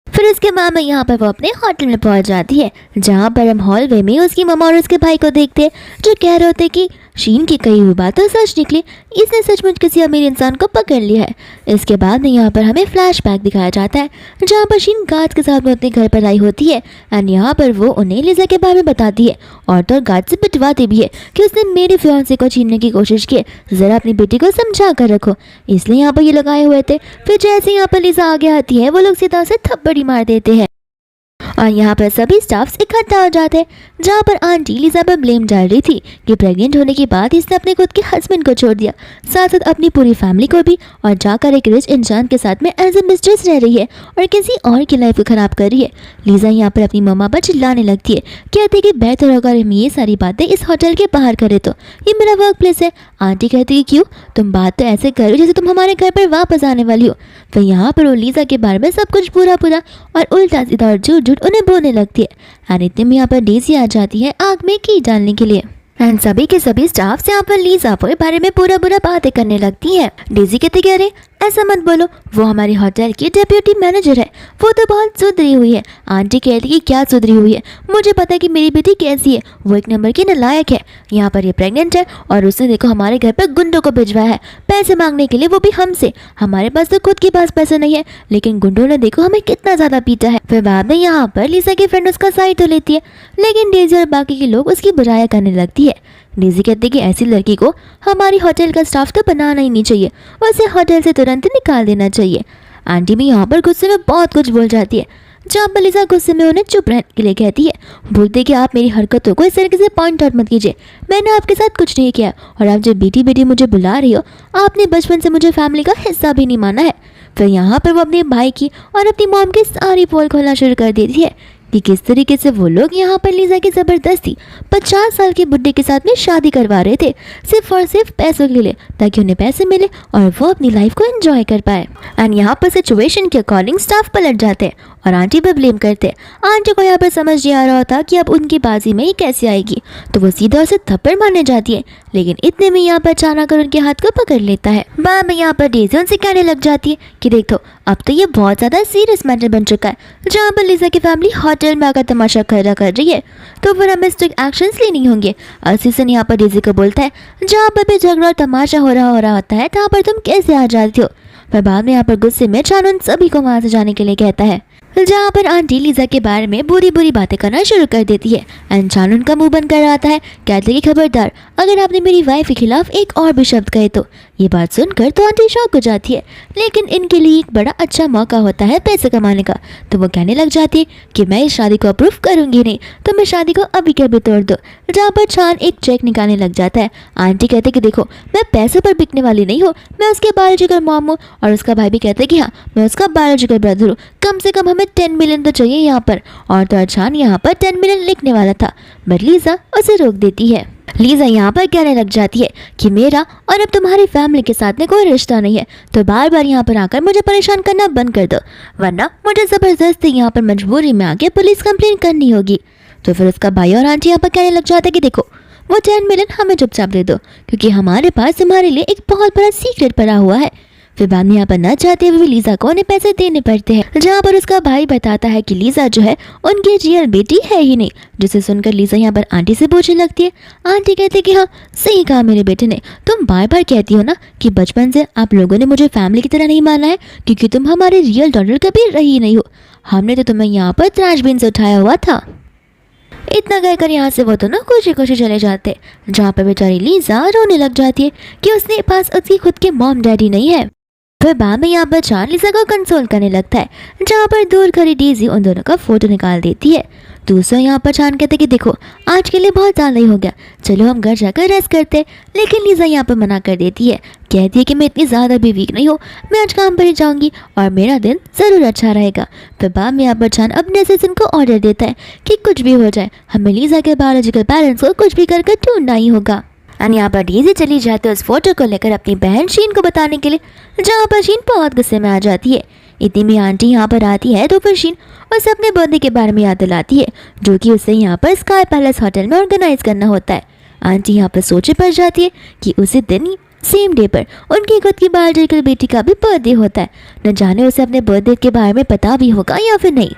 फिर उसके बाद में यहाँ पर वो अपने होटल में पहुंच जाती है जहाँ पर हम हॉलवे में उसकी मम्मा और उसके भाई को देखते हैं जो कह रहे होते कि शीन की कही हुई बातें सच निकली, इसने सचमुच किसी अमीर इंसान को पकड़ लिया है। इसके बाद में यहाँ पर हमें फ्लैशबैक दिखाया जाता है जहाँ पर शीन गार्ड के साथ में अपने घर पर आई होती है एंड यहाँ पर वो उन्हें लिजा के बारे में बताती है और तो गार्ड से पिटवाती भी है कि उसने मेरे फियांसे को छीनने की कोशिश की, ज़रा अपनी बेटी को समझा कर रखो, इसलिए यहाँ पर ये लगाए हुए थे। फिर जैसे यहाँ पर लिजा आगे आती है वो लोग सीधा उसे थप्पड़ी मार देते हैं और यहाँ पर सभी स्टाफ्स इकट्ठा हो जाते हैं जहाँ पर आंटी लिजा पर ब्लेम डाल रही थी कि प्रेग्नेंट होने के बाद इसने अपने खुद के हस्बैंड को छोड़ दिया, साथ साथ अपनी पूरी फैमिली को भी, और जाकर एक रिच इंसान के साथ में एज ए मिस्ट्रेस रह रही है और किसी और की लाइफ को खराब कर रही है। लिजा यहाँ पर अपनी मम्मा पर चिल्लाने लगती है, कहती है कि बेहतर होगा हम ये सारी बातें इस होटल के बाहर करें, तो ये मेरा वर्क प्लेस है। आंटी कहती है क्यों, तुम बात तो ऐसे करो जैसे तुम हमारे घर पर वापस आने वाली हो। फिर यहाँ पर वो लिजा के बारे में सब कुछ पूरा और उल्टा सीधा और झूठ झूठ उन्हें बोलने लगती है। एंड इतने में यहाँ पर डेजी आ जाती है आग में घी डालने के लिए एंड सभी के सभी स्टाफ यहाँ पर लिजा के बारे में पूरा बातें करने लगती है। डेजी कहती है अरे ऐसा मत बोलो, वो हमारी होटल की डेप्यूटी मैनेजर है, वो तो बहुत सुधरी हुई है। आंटी कहती कि क्या सुधरी हुई है, मुझे पता है कि मेरी बेटी कैसी है, वो एक नंबर की नालायक है। यहाँ पर ये प्रेग्नेंट है और उसने देखो हमारे घर पर गुंडों को भिजवाया है पैसे मांगने के लिए, वो भी हमसे। हमारे पास तो खुद के पास पैसे नहीं है, लेकिन गुंडों ने देखो हमें कितना ज़्यादा पीटा है। फिर बाद में यहाँ पर लिसा की फ्रेंड उसका साइड तो लेती है, लेकिन डेजी और बाकी के लोग उसकी बुराइयां करने लगती है। डेजी कहती है कि ऐसी लड़की को हमारी होटल का स्टाफ तो बनाना ही नहीं चाहिए, उसे होटल से तुरंत निकाल देना चाहिए। आंटी भी यहाँ पर गुस्से में बहुत कुछ बोल जाती है जहाँ पर लिसा गुस्से में उन्हें चुप रहने के लिए कहती है, बोलते कि आप मेरी हरकतों को इस तरीके से पॉइंट आउट मत कीजिए, मैंने आपके साथ कुछ नहीं किया और आप जब बेटी बेटी मुझे बुला रही हो, आपने बचपन से मुझे फैमिली का हिस्सा भी नहीं माना है। फिर यहाँ पर वो अपने भाई की और अपनी मॉम की सारी पोल खोलना शुरू कर देती है कि किस तरीके से वो लोग यहाँ पर लिजा की ज़बरदस्ती 50 साल के बुड्ढे के साथ में शादी करवा रहे थे सिर्फ और सिर्फ पैसों के लिए, ताकि उन्हें पैसे मिले और वो अपनी लाइफ को एंजॉय कर पाए। एंड यहाँ पर सिचुएशन के अकॉर्डिंग स्टाफ पलट जाते हैं और आंटी पर ब्लेम करते हैं। आंटी को यहाँ पर समझ नहीं आ रहा होता कि अब उनकी बाजी में ये कैसे आएगी, तो वो सीधा उसे थप्पड़ मारने जाती है, लेकिन इतने में यहाँ पर अचानक उनके हाथ को पकड़ लेता है। बाद में यहाँ पर डेजी उनसे कहने लग जाती है कि देखो अब तो ये बहुत ज़्यादा सीरियस मैटर बन चुका है, जहाँ पर लिजा की फैमिली होटल में आकर तमाशा खड़ा कर रही है, तो फिर हमें स्ट्रिक्ट एक्शंस लेने होंगे। असीसन यहाँ पर डेजी को बोलता है, जहाँ पर भी झगड़ा और तमाशा हो रहा होता है, तहाँ पर तुम कैसे आ जाती हो। फिर बाद में यहाँ पर गुस्से में चानन सभी को वहाँ से जाने के लिए कहता है, जहाँ पर आंटी लिजा के बारे में बुरी बातें करना शुरू कर देती है एंड चानन का मुंह बंद कर आता है, कहते कि खबरदार अगर आपने मेरी वाइफ के खिलाफ एक और भी शब्द कहे तो। ये बात सुनकर तो आंटी शॉक हो जाती है, लेकिन इनके लिए एक बड़ा अच्छा मौका होता है पैसे कमाने का, तो वो कहने लग जाती है कि मैं इस शादी को अप्रूव करूंगी नहीं, तो मैं शादी को अभी के अभी तोड़ दो। जहाँ पर चान एक चेक निकालने लग जाता है। आंटी कहते कि देखो मैं पैसे पर बिकने वाली नहीं हूँ, मैं उसके बायोलॉजिकल मॉम हूँ, और उसका भाई भी कहते कि हाँ मैं उसका बायोलॉजिकल ब्रदर हूँ, कम से कम हमें 10 मिलियन तो चाहिए यहाँ पर। और तो चान यहाँ पर 10 मिलियन लिखने वाला था, बट लीजा उसे रोक देती है। लीजा यहाँ पर कहने लग जाती है कि मेरा और अब तुम्हारी फैमिली के साथ में कोई रिश्ता नहीं है, तो बार बार यहाँ पर आकर मुझे परेशान करना बंद कर दो, वरना मुझे ज़बरदस्ती यहाँ पर मजबूरी में आके पुलिस कंप्लेन करनी होगी। तो फिर उसका भाई और आंटी यहाँ पर कहने लग जाता है कि देखो वो 10 मिलियन हमें चुपचाप दे दो, क्योंकि हमारे पास तुम्हारे लिए एक बहुत बड़ा सीक्रेट पड़ा हुआ है। फिर बाद में यहाँ पर न चाहते हुए लीजा को उन्हें पैसे देने पड़ते हैं, जहाँ पर उसका भाई बताता है कि लीजा जो है उनकी रियल बेटी है ही नहीं, जिसे सुनकर लीजा यहाँ पर आंटी से पूछने लगती है। आंटी कहते कि हाँ सही कहा मेरे बेटे ने, तुम बार बार कहती हो ना कि बचपन से आप लोगों ने मुझे फैमिली की तरह नहीं माना है, क्योंकि तुम हमारे रियल डॉटर कभी रही नहीं हो, हमने तो तुम्हें यहाँ पर त्राशबीन से उठाया हुआ था। इतना कहकर यहाँ से वो तो ना खुशी खुशी चले जाते, जहाँ पर बेचारी लीजा रोने लग जाती है कि उसके पास उसकी खुद के मॉम डैडी नहीं है। फिर बाद में यहाँ पर चान लीजा को कंसोल करने लगता है, जहाँ पर दूर खड़ी डेजी उन दोनों का फोटो निकाल देती है। दूसरा यहाँ पर छान कहते कि देखो आज के लिए बहुत ज़्यादा ही हो गया, चलो हम घर जाकर रेस्ट करते हैं। लेकिन लीजा यहाँ पर मना कर देती है, कहती है कि मैं इतनी ज़्यादा भी वीक नहीं हूँ, मैं आज काम पर ही जाऊँगी और मेरा दिन ज़रूर अच्छा रहेगा। फिर बाद में यहाँ पर छान अपने असिस्टेंट को ऑर्डर देता है कि कुछ भी हो जाए हमें लीजा के बायोलॉजिकल पेरेंट्स को कुछ भी कर ढूंढना ही होगा। और यहाँ पर डेज़ी चली जाती है उस फोटो को लेकर अपनी बहन शीन को बताने के लिए, जहाँ पर शीन बहुत गुस्से में आ जाती है। इतनी में आंटी यहाँ पर आती है तो फिर शीन उसे अपने बर्थडे के बारे में याद दिलाती है, जो कि उसे यहाँ पर स्काई पैलेस होटल में ऑर्गेनाइज करना होता है। आंटी यहाँ पर सोचे पड़ जाती है कि उसी दिन सेम डे पर उनकी खुद की बायोलॉजिकल बेटी का भी बर्थडे होता है, न जाने उसे अपने बर्थडे के बारे में पता भी होगा या फिर नहीं।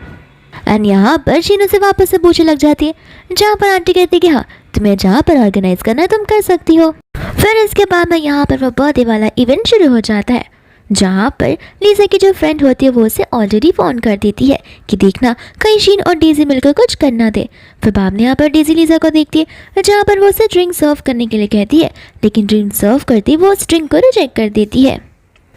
एंड यहाँ पर शीन उसे वापस से पूछने लग जाती है, जहाँ पर आंटी कहती है कि हाँ तुम्हें जहाँ पर ऑर्गेनाइज करना है तुम कर सकती हो। फिर इसके बाद में यहाँ पर वो बर्थडे वाला इवेंट शुरू हो जाता है, जहाँ पर लीजा की जो फ्रेंड होती है वो उसे ऑलरेडी फोन कर देती है कि देखना कहीं शीन और डेज़ी मिलकर कुछ करना दे। फिर बाद में यहाँ पर डेज़ी लीजा को देखती है, जहाँ पर वो उसे ड्रिंक सर्व करने के लिए कहती है, लेकिन ड्रिंक सर्व करती वो उस ड्रिंक को रिजेक्ट कर देती है।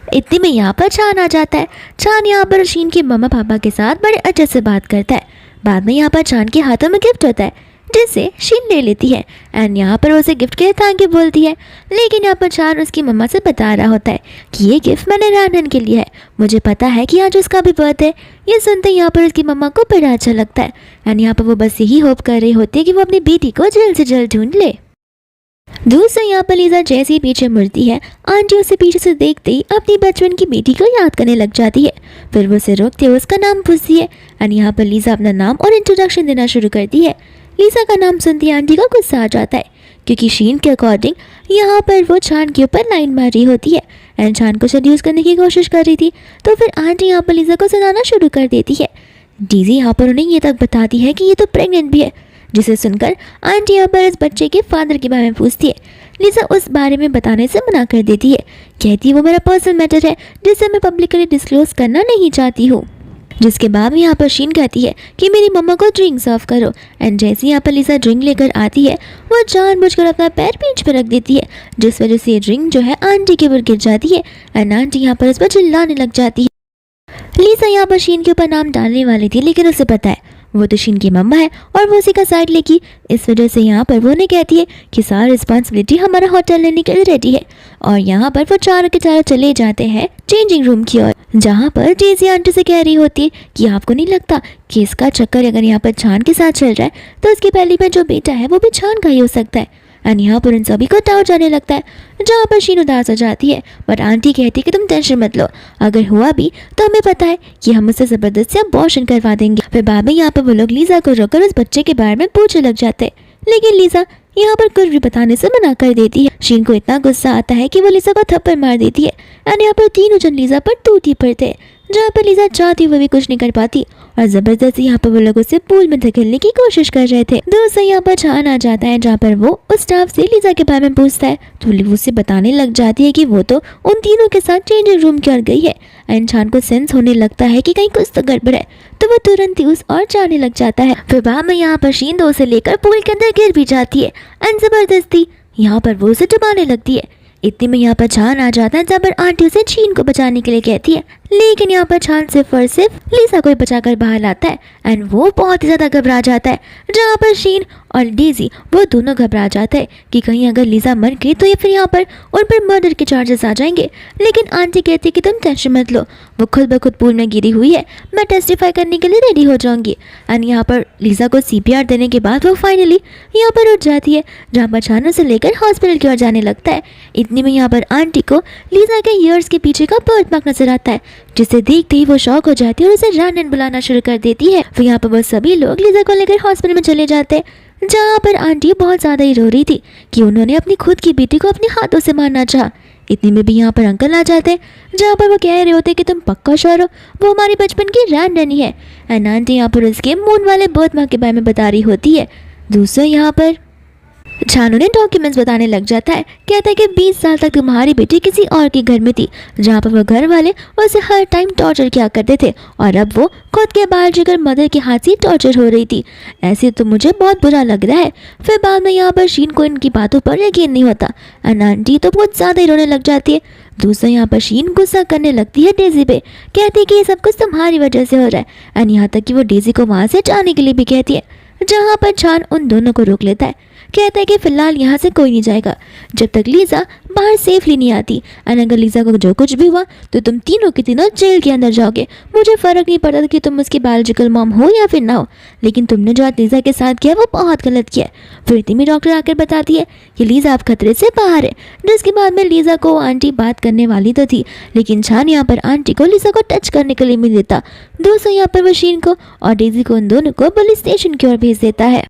इतने में यहाँ पर छान आ जाता है। छान यहाँ पर शीन के मम्मा पापा के साथ बड़े अच्छे से बात करता है। बाद में यहाँ पर छान के हाथों में गिफ्ट होता है, जिसे शीन ले लेती है एंड यहाँ पर उसे गिफ्ट के थैंक यू बोलती है। लेकिन यहाँ पर छान उसकी मम्मा से बता रहा होता है कि ये गिफ्ट मैंने रैनन के लिए है, मुझे पता है कि आज उसका भी बर्थडे है। ये सुनते यहाँ पर उसकी मम्मा को बड़ा अच्छा लगता है एंड यहाँ पर वो बस यही होप कर रही होती है कि वो अपनी बेटी को जल्द से जल्द ढूंढ ले। दूसरा यहाँ पर लीजा जैसे ही पीछे मुड़ती है, आंटी उसे पीछे से देखते ही अपनी बचपन की बेटी को याद करने लग जाती है। फिर वो उसे रोकते हुए उसका नाम पूछती है एंड यहाँ पर लीजा अपना नाम और इंट्रोडक्शन देना शुरू करती है। लीजा का नाम सुनती आंटी को गुस्सा आ जाता है, क्योंकि शीन के अकॉर्डिंग यहाँ पर वो छान के ऊपर लाइन मार रही होती है एंड छान को सेड्यूस करने की कोशिश कर रही थी। तो फिर आंटी यहाँ पर लीजा को सुनाना शुरू कर देती है। डेज़ी यहाँ पर उन्हें ये तक बताती है कि ये तो प्रेग्नेंट भी है, जिसे सुनकर आंटी यहाँ पर इस बच्चे के फादर के बारे में पूछती है। लीजा उस बारे में बताने से मना कर देती है, कहती है वो मेरा पर्सनल मैटर है जिसे मैं पब्लिकली डिस्क्लोज करना नहीं चाहती हूँ। जिसके बाद में यहाँ पर शीन कहती है कि मेरी मम्मा को ड्रिंक सर्व करो एंड जैसे यहाँ पर लीजा ड्रिंक लेकर आती है, वो जानबूझकर अपना पैर पीठ पर रख देती है, जिस वजह से ये ड्रिंक जो है आंटी के ऊपर गिर जाती है एंड आंटी यहाँ पर इस पर चिल्लाने लग जाती है। लीजा यहाँ पर शीन के ऊपर नाम डालने वाली थी, लेकिन उसे पता है वो तो शीन की मम्मा है और वो उसी का साइड लेगी। इस वजह से यहाँ पर वो उन्हें कहती है कि सारा रिस्पॉन्सिबिलिटी हमारा होटल लेने के लिए रेडी है। और यहाँ पर वो चारों के चारों चले जाते हैं चेंजिंग रूम की ओर, जहाँ पर डेज़ी आंटी से कह रही होती है कि आपको नहीं लगता कि इसका चक्कर अगर यहाँ पर छान के साथ चल रहा है तो उसकी पहली में जो बेटा है वो भी छान का ही हो सकता है। एंड यहाँ पर उन सभी को डाउट जाने लगता है, जहाँ पर शीन उदास हो जाती है। बट आंटी कहती है कि तुम टेंशन मत लो, अगर हुआ भी तो हमें पता है कि हम उससे ज़बरदस्ती अबॉर्शन करवा देंगे। फिर बाद में यहाँ पर वो लोग लीजा को रोककर उस बच्चे के बारे में पूछने लग जाते हैं, लेकिन लीजा यहाँ पर कुछ भी बताने से मना कर देती है। शीन को इतना गुस्सा आता है कि वो लीजा को थप्पड़ मार देती है एंड यहाँ पर तीनों जन लीजा पर टूट ही पड़ते हैं, जहाँ पर लीजा चाहती हुए भी कुछ नहीं कर पाती और जबरदस्ती यहाँ पर वो लोग उसे पूल में धकेलने की कोशिश कर रहे थे। दोस्तों यहाँ पर छान आ जाता है, जहाँ पर वो उस स्टाफ से लीजा के बारे में पूछता है तो वो उसे बताने लग जाती है कि वो तो उन तीनों के साथ चेंजिंग रूम की ओर गई है एंड छान को सेंस होने लगता है कि कहीं कुछ तो गड़बड़ है, तो वो तुरंत ही उस और जाने लग जाता है। फिर बाद में यहाँ पर शीन दो से लेकर पूल के अंदर गिर भी जाती है एंड जबरदस्ती यहाँ पर वो उसे डुबाने लगती है। इतने में यहाँ पर छान आ जाता है, जहाँ पर आंटी उसे शीन को बचाने के लिए कहती है, लेकिन यहाँ पर छान सिर्फ और सिर्फ लीजा को ही बचाकर बाहर लाता है एंड वो बहुत ही ज़्यादा घबरा जाता है, जहाँ पर शीन और डेज़ी वो दोनों घबरा जाते हैं कि कहीं अगर लीजा मर गई तो ये फिर यहाँ पर उन पर मर्डर के चार्जेस आ जाएंगे। लेकिन आंटी कहती है कि तुम टेंशन मत लो, वो खुद ब खुद पूल में गिरी हुई है, मैं टेस्टिफाई करने के लिए रेडी हो जाऊंगी। एंड यहाँ पर लीजा को CPR देने के बाद वो फाइनली यहाँ पर उठ जाती है, जहाँ पर छान उसे लेकर हॉस्पिटल की ओर जाने लगता है। इतने में यहाँ पर आंटी को लीजा के ईयर्स के पीछे का बर्थ मार्क नजर आता है, जिसे देखते ही वो शॉक हो जाती है और उसे रैनन बुलाना शुरू कर देती है। फिर यहाँ पर वो सभी लोग लीजा को लेकर हॉस्पिटल में चले जाते हैं, जहाँ पर आंटी बहुत ज़्यादा ही रो रही थी कि उन्होंने अपनी खुद की बेटी को अपने हाथों से मारना चाहा। इतने में भी यहाँ पर अंकल आ जाते हैं, जहाँ पर वो कह रहे होते कि तुम पक्का श्योर हो वो हमारी बचपन की रैनन ही है। एंड आंटी यहाँ पर उसके मून वाले बर्थ मार्क के बारे में बता रही होती है। दूसरा यहाँ पर छान उन्हें डॉक्यूमेंट्स बताने लग जाता है, कहता है कि 20 साल तक तुम्हारी बेटी किसी और के घर में थी, जहाँ पर वो घर वाले उसे हर टाइम टॉर्चर किया करते थे और अब वो खुद के बायोलॉजिकल मदर के हाथ से टॉर्चर हो रही थी। ऐसे तो मुझे बहुत बुरा लग रहा है। फिर बाद में यहाँ पर शीन को इनकी बातों पर यकीन नहीं होता एंड आंटी तो बहुत ज़्यादा ही रोने लग जाती है। दूसरा यहाँ पर शीन गुस्सा करने लगती है डेज़ी पे, कहती है कि ये सब कुछ तुम्हारी वजह से हो रहा है एंड यहाँ तक कि वो डेज़ी को वहाँ से जाने के लिए भी कहती है। जहाँ पर छान उन दोनों को रोक लेता है, कहता है कि फिलहाल यहाँ से कोई नहीं जाएगा जब तक लीजा बाहर सेफली नहीं आती। एंड अगर लीजा को जो कुछ भी हुआ तो तुम तीनों के तीनों जेल के अंदर जाओगे। मुझे फर्क नहीं पड़ता कि तुम उसकी बायोलॉजिकल मॉम हो या फिर ना हो, लेकिन तुमने जो आज लीजा के साथ किया वो बहुत गलत किया है। फिर इतनी में डॉक्टर आकर बताती है कि लीजा आप खतरे से बाहर है। जिसके बाद में लीजा को आंटी बात करने वाली तो थी, लेकिन छान यहाँ पर आंटी को लीजा को टच करने के लिए मिल देता। दोस्तों यहाँ पर वशीन को और डेजी को उन दोनों को पुलिस स्टेशन की ओर भेज देता है।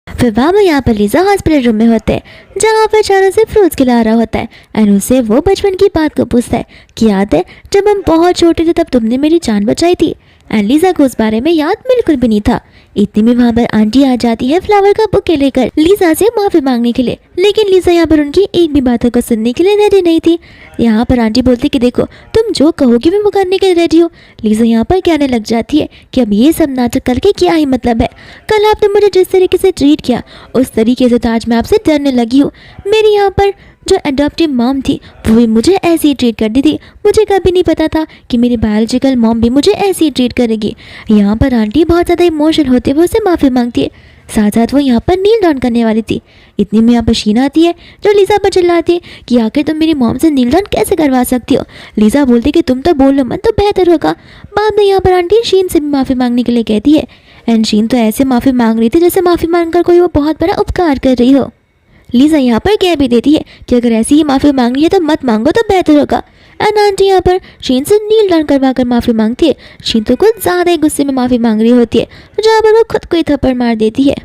फिर बाबा यहाँ पर लीजा हॉस्पिटल रूम में होते हैं, जहाँ पर चारों से फ्रूट्स खिला रहा होता है। एंड उससे वो बचपन की बात को पूछता है कि याद है जब हम बहुत छोटे थे तब तुमने मेरी जान बचाई थी। एंड लीजा को उस बारे में याद बिल्कुल भी नहीं था। इतने में वहाँ पर आंटी आ जाती है फ्लावर का बुके लेकर लीजा से माफी मांगने के लिए, लेकिन लीजा यहाँ पर उनकी एक भी बातों को सुनने के लिए रेडी नहीं थी। यहाँ पर आंटी बोलती कि देखो तुम जो कहोगी मैं वो करने के लिए रेडी हूँ। लीजा यहाँ पर कहने लग जाती है कि अब ये सब नाटक करके क्या ही मतलब है। कल आपने मुझे जिस तरीके से ट्रीट किया उस तरीके से तो आज मैं आपसे डरने लगी हूँ। मेरी यहाँ पर जो अडॉप्टिव मॉम थी वो भी मुझे ऐसे ही ट्रीट करती थी। मुझे कभी नहीं पता था कि मेरी बायोलॉजिकल मॉम भी मुझे ऐसे ही ट्रीट करेगी। यहाँ पर आंटी बहुत ज़्यादा इमोशनल होते हुए उससे माफ़ी मांगती है। साथ साथ वो यहाँ पर नील डाउन करने वाली थी। इतनी में यहाँ पर शीना आती है जो लीजा पर चिल्लाती है कि आखिर तुम मेरी मॉम से नील डाउन कैसे करवा सकती हो। लीजा बोलती कि तुम तो बोलो मत तो बेहतर होगा। बाद में यहाँ पर आंटी शीन से भी माफ़ी मांगने के लिए कहती है। एंड शीन तो ऐसे माफ़ी मांग रही थी जैसे माफ़ी मांग कर कोई वो बहुत बड़ा उपकार कर रही हो। लीजा यहाँ पर कह भी देती है कि अगर ऐसी ही माफ़ी मांगनी है तो मत मांगो तो बेहतर होगा। एंड आंटी यहाँ पर शीन से नील डाउन करवा कर माफ़ी मांगती है। शीन तो कुछ ज़्यादा ही गुस्से में माफ़ी मांग रही होती है, जहाँ पर वो खुद को ही थप्पड़ मार देती है।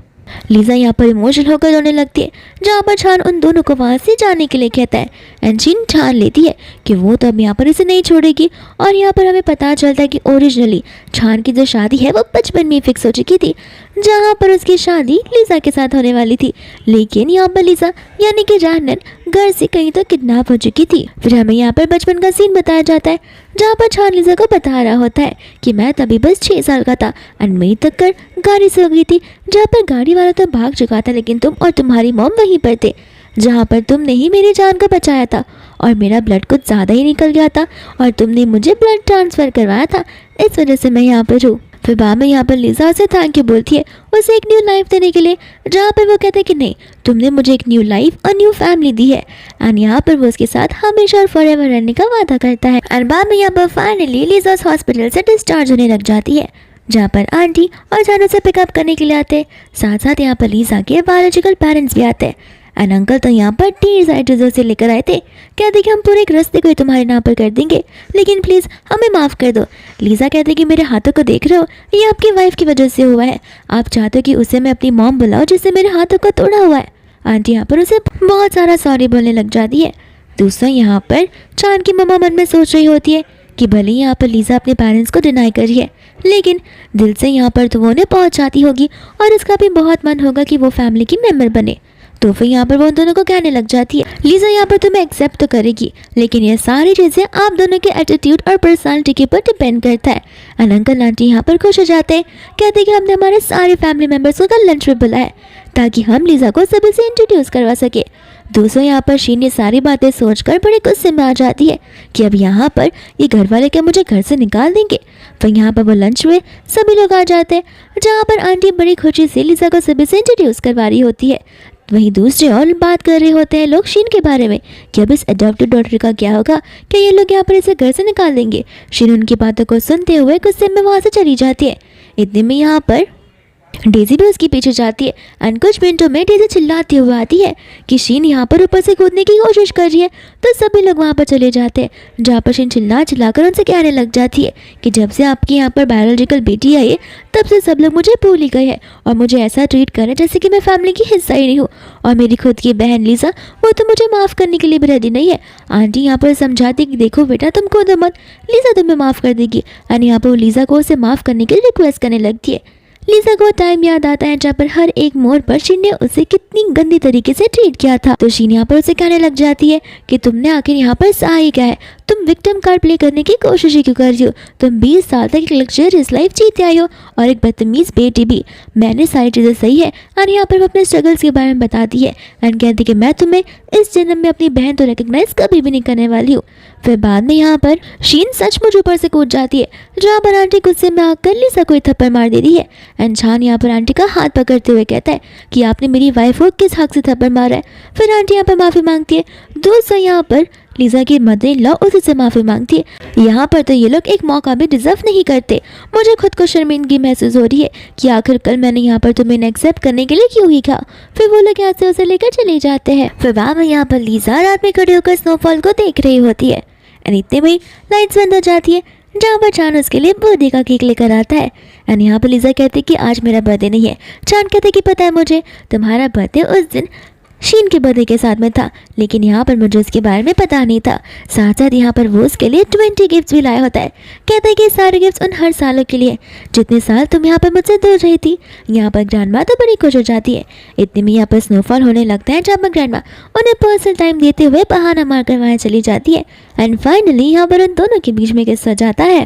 लीजा यहाँ पर इमोशनल होकर रोने लगती है, जहाँ पर छान उन दोनों को वहाँ से जाने के लिए कहता है। एंड शीन ठान लेती है कि वो तो अब यहाँ पर इसे नहीं छोड़ेगी। और यहाँ पर हमें पता चलता है कि ओरिजिनली छान की जो शादी है वो बचपन में फिक्स हो चुकी थी, जहाँ पर उसकी शादी लीजा के साथ होने वाली थी। लेकिन यहाँ पर लीजा यानी कि रानन घर से कहीं तो किडनैप हो चुकी थी। फिर हमें यहाँ पर बचपन का सीन बताया जाता है, जहाँ पर छान लीजा को बता रहा होता है कि मैं तभी बस 6 साल का था एंड मेरी टक्कर गाड़ी से हो गई थी, जहाँ पर गाड़ी वाला तो भाग चुका था लेकिन तुम और तुम्हारी मॉम वहीं पर थे, जहाँ पर तुमने ही मेरी जान को बचाया था। और मेरा ब्लड कुछ ज़्यादा ही निकल गया था और तुमने मुझे ब्लड ट्रांसफ़र करवाया था, इस वजह से मैं यहाँ पर हूँ। फिर बाद में यहाँ पर लीजा उसे थैंक यू बोलती है उसे एक न्यू लाइफ देने के लिए, जहाँ पर वो कहते हैं कि नहीं तुमने मुझे एक न्यू लाइफ और न्यू फैमिली दी है। एंड यहाँ पर वो उसके साथ हमेशा और फॉरएवर रहने का वादा करता है। और बाद में यहाँ पर फाइनली लीजा हॉस्पिटल से डिस्चार्ज होने लग जाती है, जहाँ पर आंटी और जानू से पिकअप करने के लिए आते हैं। साथ साथ यहाँ पर लीजा के बायोलॉजिकल पेरेंट्स भी आते हैं। एंड अंकल तो यहाँ पर ढेर सारे चीज़ों से लेकर आए थे, कहते कि हम पूरे एक रास्ते को ही तुम्हारे नाम पर कर देंगे, लेकिन प्लीज़ हमें माफ़ कर दो। लीजा कहते कि मेरे हाथों को देख रहे हो, ये आपकी वाइफ की वजह से हुआ है। आप चाहते हो कि उसे मैं अपनी मॉम बुलाऊं जिससे मेरे हाथों को तोड़ा हुआ है। आंटी यहाँ पर उसे बहुत सारा सॉरी बोलने लग जाती है। दूसरा यहाँ पर चांद की मम्मा मन में सोच रही होती है कि भले ही यहाँ पर लीजा अपने पेरेंट्स को डिनाई कर रही है, लेकिन दिल से यहाँ पर तो वो उन्हें बहुत चाहती होगी और इसका भी बहुत मन होगा कि वो फैमिली की मेम्बर बने। तो फिर यहाँ पर वो दोनों को कहने लग जाती है लीजा यहाँ पर तुम्हें एक्सेप्ट तो करेगी, लेकिन ये सारी चीज़ें आप दोनों के एटीट्यूड और पर्सनालिटी के ऊपर डिपेंड करता है। एंड अंकल आंटी यहाँ पर खुश हो जाते हैं, कहते हैं कि हमने हमारे सारे फैमिली मेम्बर्स को कल लंच पे बुलाया है ताकि हम लीजा को सभी से इंट्रोड्यूस करवा सके। दूसरों यहाँ पर शीन ये सारी बातें सोचकर बड़े गुस्से में आ जाती है कि अब यहाँ पर ये घर वाले क्या मुझे घर से निकाल देंगे। फिर यहाँ पर वो लंच में सभी लोग आ जाते हैं, जहाँ पर आंटी बड़ी खुशी से लीजा को सभी से इंट्रोड्यूस करवा रही होती है। वहीं दूसरे और बात कर रहे होते हैं लोग शीन के बारे में कि अब इस अडॉप्टेड डॉटर का क्या होगा, क्या ये लोग यहाँ पर इसे घर से निकाल देंगे। शीन उनकी बातों को सुनते हुए गुस्से में वहाँ से चली जाती है। इतने में यहाँ पर डेजी भी उसके पीछे जाती है एंड कुछ मिनटों में डेजी चिल्लाती हुई आती है कि शीन यहाँ पर ऊपर से कूदने की कोशिश कर रही है। तो सभी लोग वहाँ पर चले जाते हैं, जहाँ पर शीन चिल्लाकर उनसे कहने लग जाती है कि जब से आपकी यहाँ पर बायोलॉजिकल बेटी आई है तब से सब लोग मुझे भूल ही गए हैं और मुझे ऐसा ट्रीट कर रहे हैं जैसे कि मैं फैमिली की हिस्सा ही नहीं हूँ। और मेरी खुद की बहन लीजा वो तो मुझे माफ़ करने के लिए भी रेडी नहीं है। आंटी यहाँ पर समझाती कि देखो बेटा तुम कूदो मत, लीजा तुम्हें माफ़ कर देगी। एंड यहाँ पर वो लीजा को उसे माफ़ करने की रिक्वेस्ट करने लगती है। लीजा को टाइम याद आता है जहाँ पर हर एक मोड़ पर शीन ने उसे कितनी गंदी तरीके से ट्रीट किया था। तो शीन यहाँ पर उसे कहने लग जाती है कि तुमने आखिर यहाँ पर सही क्या है, तुम विक्टिम कार्ड प्ले करने की कोशिश ही क्यों कर रही हो। तुम 20 साल तक एक लग्जरियस लाइफ जीते आई हो और एक बदतमीज बेटी भी। मैंने सारी चीज़ें सही है। और यहाँ पर वो अपने स्ट्रगल्स के बारे में बताती है एंड कहती कि मैं तुम्हें इस जन्म में अपनी बहन तो रिकग्नाइज कभी भी नहीं करने वाली हूँ। फिर बाद में यहाँ पर शीन सचमुच ऊपर से कूद जाती है, जहाँ पर आंटी गुस्से में आकर लिसा को एक थप्पड़ मार देती है। एंड छान यहाँ पर आंटी का हाथ पकड़ते हुए कहता है कि आपने मेरी वाइफ को किस हक से थप्पड़ मारा है। फिर आंटी यहाँ पर माफ़ी मांगती है। दोस्तों यहाँ पर लिसा की मदर इन लॉ उसी से माफ़ी मांगती है। यहाँ पर तो ये लोग एक मौका भी डिजर्व नहीं करते। मुझे खुद को शर्मिंदगी महसूस हो रही है कि आखिर कल मैंने यहाँ पर तुम्हें एक्सेप्ट करने के लिए क्यों ही कहा। फिर वो लोग यहाँ से उसे लेकर चले जाते हैं। फिर बाद में यहाँ पर लिसा रात में खड़े होकर स्नोफॉल को देख रही होती है। एंड इतने में लाइट्स बंद हो जाती है, जहाँ पर चान उसके लिए बर्थडे का केक लेकर आता है। एंड यहाँ पर लिसा कहती है कि आज मेरा बर्थडे नहीं है। चान कहते कि पता है मुझे, तुम्हारा बर्थडे उस दिन शीन के बर्थडे के साथ में था, लेकिन यहाँ पर मुझे उसके बारे में पता नहीं था। साथ साथ यहाँ पर वो उसके लिए 20 गिफ्ट्स भी लाया होता है। कहता है कि सारे गिफ्ट्स उन हर सालों के लिए जितने साल तुम यहाँ पर मुझसे दूर रही थी। यहाँ पर ग्रैंडमा तो बड़ी खुश हो जाती है। इतने में यहाँ पर स्नोफॉल होने लगता है, जहाँ पर ग्रैंडमा उन्हें पर्सनल टाइम देते हुए बहाना मारकर वहाँ चली जाती है। एंड फाइनली यहाँ पर उन दोनों के बीच में किस्सा जाता है।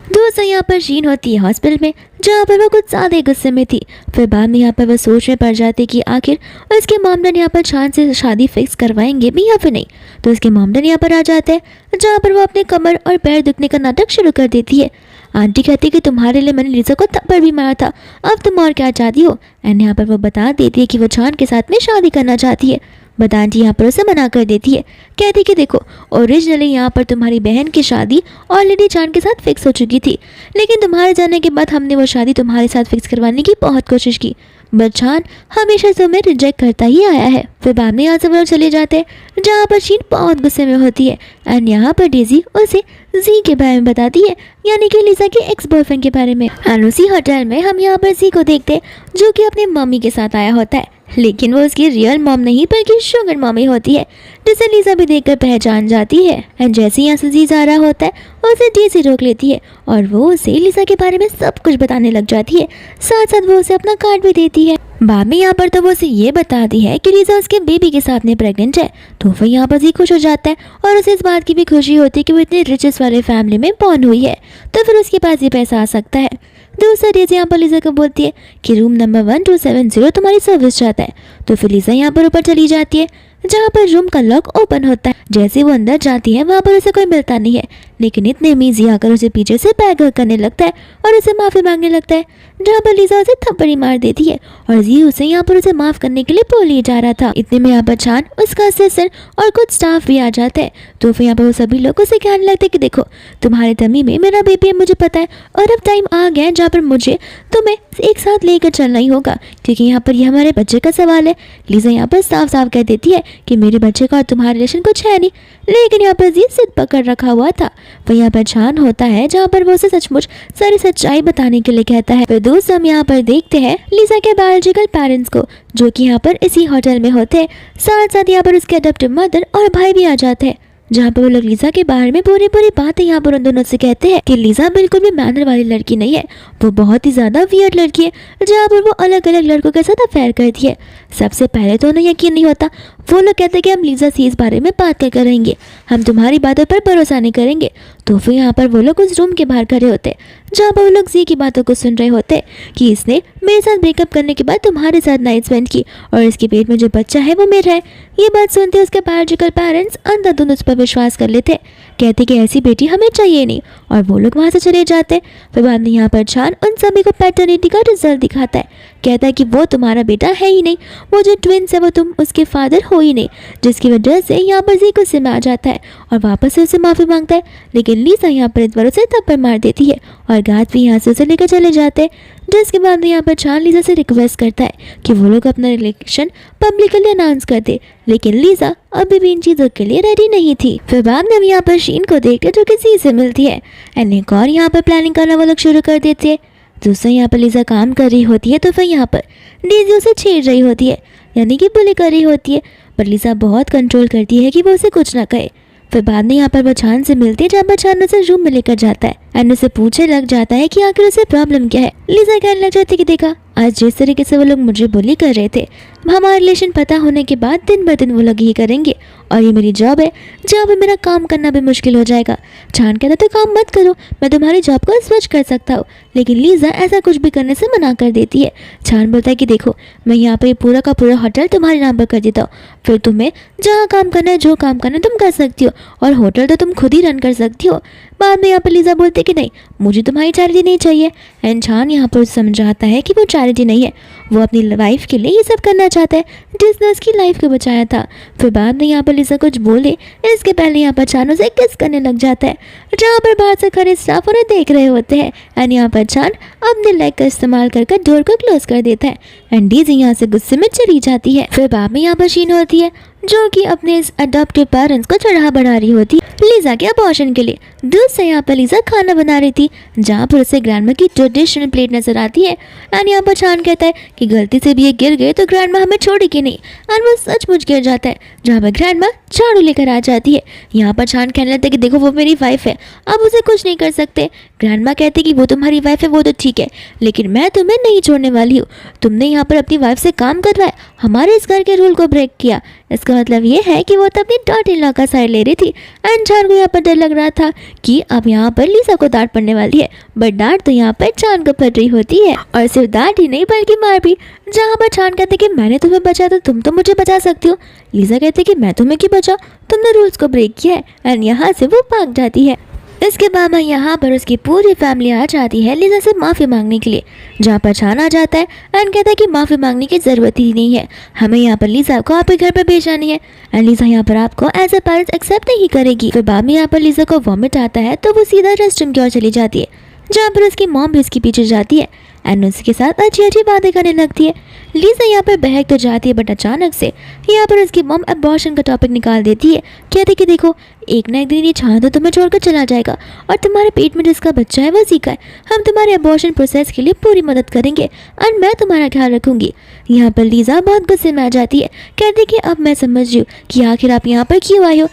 दोस्तों यहाँ पर शीन होती है हॉस्पिटल में, जहाँ पर वो कुछ ज़्यादा गुस्से में थी। फिर बाद में यहाँ पर वो सोच में पड़ जाती कि आखिर उसके मामले यहाँ पर छान से शादी फिक्स करवाएंगे भी या फिर नहीं। तो उसके मामले यहाँ पर आ जाते हैं, जहाँ पर वो अपने कमर और पैर दुखने का नाटक शुरू कर देती है। आंटी कहती है कि तुम्हारे लिए मैंने लिसा को थप्पड़ भी मारा था, अब तुम और क्या चाहती हो। एंड यहाँ पर वो बता देती है कि वो छान के साथ में शादी करना चाहती है। बट आंटी यहाँ पर उसे मना कर देती है। कहती कि देखो, ओरिजिनली यहाँ पर तुम्हारी बहन की शादी ऑलरेडी चान के साथ फिक्स हो चुकी थी, लेकिन तुम्हारे जाने के बाद हमने वो शादी तुम्हारे साथ फिक्स करवाने की बहुत कोशिश की, बट चान हमेशा से तुम्हें रिजेक्ट करता ही आया है। फिर बाद में यहाँ से वो लोग चले जाते हैं, जहाँ पर शीन बहुत गुस्से में होती है। एंड यहाँ पर डेजी उसे जी के बारे में बताती है, यानी कि लिसा के एक्स बॉयफ्रेंड के बारे में। एंड उसी होटल में हम यहाँ पर जी को देखते हैं, जो कि अपनी मम्मी के साथ आया होता है, लेकिन वो उसकी रियल मॉम नहीं बल्कि शुगर मॉमी होती है, जिसे लिसा भी देखकर पहचान जाती है। एंड जैसे ही यहाँ से जी जा रहा होता है, उसे डेजी रोक लेती है और वो उसे लिसा के बारे में सब कुछ बताने लग जाती है। साथ साथ वो उसे अपना कार्ड भी देती है। बाद में यहाँ पर तो वो उसे ये बताती है कि लिसा उसके बेबी के साथ में प्रेग्नेंट है। तो फिर यहाँ पर जी खुश हो जाता है और उसे इस बात की भी खुशी होती है कि वो इतने रिचेस्ट वाले फैमिली में बॉर्न हुई है, तो फिर उसके पास ये पैसा आ सकता है। दूसरा डेजी यहाँ पर लिसा को बोलती है कि रूम नंबर 1270 तुम्हारी सर्विस चाहता है। तो फिर लिसा यहाँ पर ऊपर चली जाती है, जहाँ पर रूम का लॉक ओपन होता है। जैसे वो अंदर जाती है, वहाँ पर उसे कोई मिलता नहीं है, लेकिन इतने में जी आकर उसे पीछे से बैग हग करने लगता है और उसे माफ़ी मांगने लगता है, जहाँ पर लिसा उसे थप्पड़ी मार देती है और जी उसे यहाँ पर उसे माफ़ करने के लिए बोल ही जा रहा था। इतने में यहाँ पर छान, उसका असिस्टेंट और कुछ स्टाफ भी आ जाते हैं। तो फिर यहाँ पर वो सभी लोग उसे कहने लगते हैं कि देखो, तुम्हारे तमी में मेरा बेबी है, मुझे पता है, और अब टाइम आ गया है जहाँ पर मुझे तुम्हें एक साथ लेकर चलना ही होगा, क्योंकि यहाँ पर ये हमारे बच्चे का सवाल है। लिसा यहाँ पर साफ साफ कह देती है कि मेरे बच्चे का और तुम्हारा रिलेशन कुछ है नहीं, लेकिन यहाँ पर जी जिद पकड़ रखा हुआ था। वह यहाँ पर छान होता है, जहाँ पर वो उसे सचमुच सारी सच्चाई बताने के लिए कहता है। फिर दोस्तों हम यहाँ पर देखते हैं लिसा के बायोलॉजिकल पेरेंट्स को, जो कि यहाँ पर इसी होटल में होते हैं। साथ साथ यहाँ पर उसके अडॉप्टिव मदर और भाई भी आ जाते हैं, जहाँ पर वो लोग लिसा के बारे में बुरी बुरी बातें यहाँ पर उन दोनों से कहते हैं कि लिसा बिल्कुल भी मैनर वाली लड़की नहीं है, वो बहुत ही ज़्यादा वियर्ड लड़की है, जहाँ पर वो अलग अलग लड़कों के साथ अफेयर करती है। सबसे पहले तो उन्हें यकीन नहीं होता। वो लोग कहते हैं कि हम लिसा से इस बारे में बात कर करेंगे, हम तुम्हारी बातों पर भरोसा नहीं करेंगे। तो फिर यहाँ पर वो लोग उस रूम के बाहर खड़े होते, जहाँ पर वो लोग जी की बातों को सुन रहे होते कि इसने मेरे साथ ब्रेकअप करने के बाद तुम्हारे साथ नाइट स्पेंड की और इसके पेट में जो बच्चा है वो मेरा है। ये बात सुनते उसके बायोलॉजिकल पेरेंट्स अंधाधुंध उस पर विश्वास कर लेते, कहते कि ऐसी बेटी हमें चाहिए नहीं, और वो लोग वहाँ से चले जाते। फिर बाद में यहाँ पर छान उन सभी को पैटर्निटी का रिजल्ट दिखाता है, कहता है कि वो तुम्हारा बेटा है ही नहीं, वो जो ट्विंस है वो तुम उसके फादर हो ही नहीं, जिसकी वजह से यहाँ पर जी गुस्से में आ जाता है और वापस से उसे माफ़ी मांगता है। लेकिन लिसा यहाँ पर इस बार उसे थप्पड़ मार देती है और गात भी यहाँ से उसे लेकर चले जाते हैं, जिसके बाद में यहाँ पर छान लिसा से रिक्वेस्ट करता है कि वो लोग अपना रिलेशन पब्लिकली अनाउंस कर दे, लेकिन लिसा अभी भी इन चीज़ों के लिए रेडी नहीं थी। फिर बाद में हम यहाँ पर शीन को देखते जो कि जी से मिलती है एंड एक और यहाँ पर प्लानिंग करना वो लोग शुरू कर देते हैं। दूसरा यहाँ पर लिसा काम कर रही होती है, तो फिर यहाँ पर डेजी उसे छेड़ रही होती है, यानी कि बुली कर रही होती है, पर लिसा बहुत कंट्रोल करती है कि वो उसे कुछ ना कहे। फिर बाद में यहाँ पर वो छान से मिलती है, जहाँ पर छान उसे रूम में लेकर जाता है एंड उसे पूछे लग जाता है कि आखिर उसे प्रॉब्लम क्या है। लिसा कहने लग जाती है कि देखा, आज जिस तरीके से वो लोग मुझे बुली कर रहे थे, हमारा रिलेशन पता होने के बाद दिन ब दिन वो लोग ही करेंगे और ये मेरी जॉब है जहाँ पे मेरा काम करना भी मुश्किल हो जाएगा। चान कहता तो काम मत करो, मैं तुम्हारी जॉब को स्विच कर सकता हूँ, लेकिन लीजा ऐसा कुछ भी करने से मना कर देती है। चान बोलता है कि देखो मैं यहाँ पे पूरा का पूरा होटल तुम्हारे नाम पर कर देता हूँ, फिर तुम्हें जहाँ काम करना है जो काम करना है तुम कर सकती हो, और होटल तो तुम खुद ही रन कर सकती हो। बाद में यहाँ पर लीजा बोलती है कि नहीं मुझे तुम्हारी चैरिटी नहीं चाहिए। एंड चान यहाँ पर समझाता है कि वो चैरिटी नहीं है, वो अपनी वाइफ के लिए ये सब करना चाहता है जिसने उसकी लाइफ को बचाया था। फिर बाद में यहाँ पर लीजा कुछ बोले इसके पहले यहाँ पर चान उसे किस करने लग जाता है, जहाँ पर बाहर से खड़े स्टाफ उन्हें देख रहे होते हैं। एंड यहाँ पर चान अपने लेग का इस्तेमाल कर डोर को क्लोज कर देता है एंड डीजी यहाँ से गुस्से में चली जाती है। फिर बाद में यहाँ पर शीन होती है जो कि अपने इस अडॉप्टिव पेरेंट्स को चढ़ा बढ़ा रही होती लीजा के अबॉर्शन के लिए। दूसरे यहाँ पर लीजा खाना बना रही थी जहाँ पर उसे ग्रैंडमा की ट्रेडिशनल प्लेट नजर आती है। एंड यहाँ पर चान कहता है कि गलती से भी ये गिर गए तो ग्रैंडमा हमें छोड़ेगी नहीं। एंड वो सचमुच गिर जाता है जहाँ पर ग्रैंडमा झाड़ू लेकर आ जाती है। यहाँ पर चान कहने लगता है कि देखो वो मेरी वाइफ है, अब उसे कुछ नहीं कर सकते। ग्रैंडमा कहती कि वो तुम्हारी वाइफ है वो तो ठीक है, लेकिन मैं तुम्हें नहीं छोड़ने वाली हूँ। तुमने यहाँ पर अपनी वाइफ से काम करवाया, हमारे इस घर के रूल को ब्रेक किया, इसका मतलब ये है कि वो तो अपनी डॉट इन लॉ का साइड ले रही थी। एंड चान को यहाँ पर डर लग रहा था कि अब यहाँ पर लीजा को डांट पड़ने वाली है, बट डांट तो यहाँ पर चान को पड़ रही होती है, और सिर्फ डांट ही नहीं बल्कि मार भी। जहाँ पर चान कहते कि मैंने तुम्हें बचाया तो तुम तो मुझे बचा सकती हो। लीजा कहते कि मैं तुम्हें क्यों बचा, तुमने रूल्स को ब्रेक किया है। एंड यहाँ से वो भाग जाती है। इसके बाद में यहाँ पर उसकी पूरी फैमिली आ जाती है लीजा से माफ़ी मांगने के लिए, जहाँ पर चान आ जाता है एंड कहता है कि माफ़ी मांगने की ज़रूरत ही नहीं है, हमें यहाँ पर लीजा को आपके घर पर भेजानी है एंड लीजा यहाँ पर आपको एज ए पेरेंट्स एक्सेप्ट नहीं करेगी। फिर बाद में यहाँ पर लीजा को वॉमिट आता है तो वो सीधा रेस्टरूम की ओर चली जाती है, जहाँ पर उसकी मॉम भी उसके पीछे जाती है एंड उसके साथ अच्छी अच्छी बातें करने लगती है। लीजा यहाँ पर बहक तो जाती है, बट अचानक से यहाँ पर उसकी मॉम अबॉर्शन का टॉपिक निकाल देती है। कहती कि देखो एक ना एक दिन ये चांद तो तुम्हें छोड़कर चला जाएगा, और तुम्हारे पेट में जिसका बच्चा है वो जीका है। हम तुम्हारे अबॉर्शन प्रोसेस के लिए पूरी मदद करेंगे और मैं तुम्हारा ख्याल रखूंगी। यहाँ पर लीजा बहुत गुस्से में आ जाती है। कहती कि अब मैं समझ रही हूँ कि आखिर आप यहाँ पर क्यों आई हो,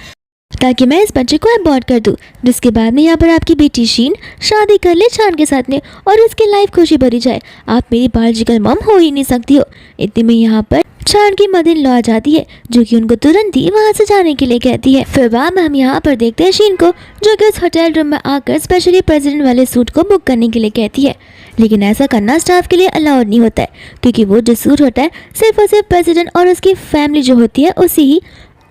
ताकि मैं इस बच्चे को अबॉर्ट कर दूं, जिसके बाद में यहाँ पर आपकी बेटी शीन शादी कर ले चान के साथ में और उसकी लाइफ खुशी भरी जाए। आप मेरी बायोलॉजिकल मॉम हो ही नहीं सकती हो। इतने में यहाँ पर चान की मदर इन लॉ आ जाती है, जो कि उनको तुरंत ही वहाँ से जाने के लिए कहती है। फिर बाद में हम यहाँ पर देखते हैं शीन को, जो कि उस होटल रूम में आकर स्पेशली प्रेसिडेंट वाले सूट को बुक करने के लिए कहती है, लेकिन ऐसा करना स्टाफ के लिए अलाउड नहीं होता है, क्योंकि वो जो सूट होता है सिर्फ और सिर्फ प्रेसिडेंट और उसकी फैमिली जो होती है उसी ही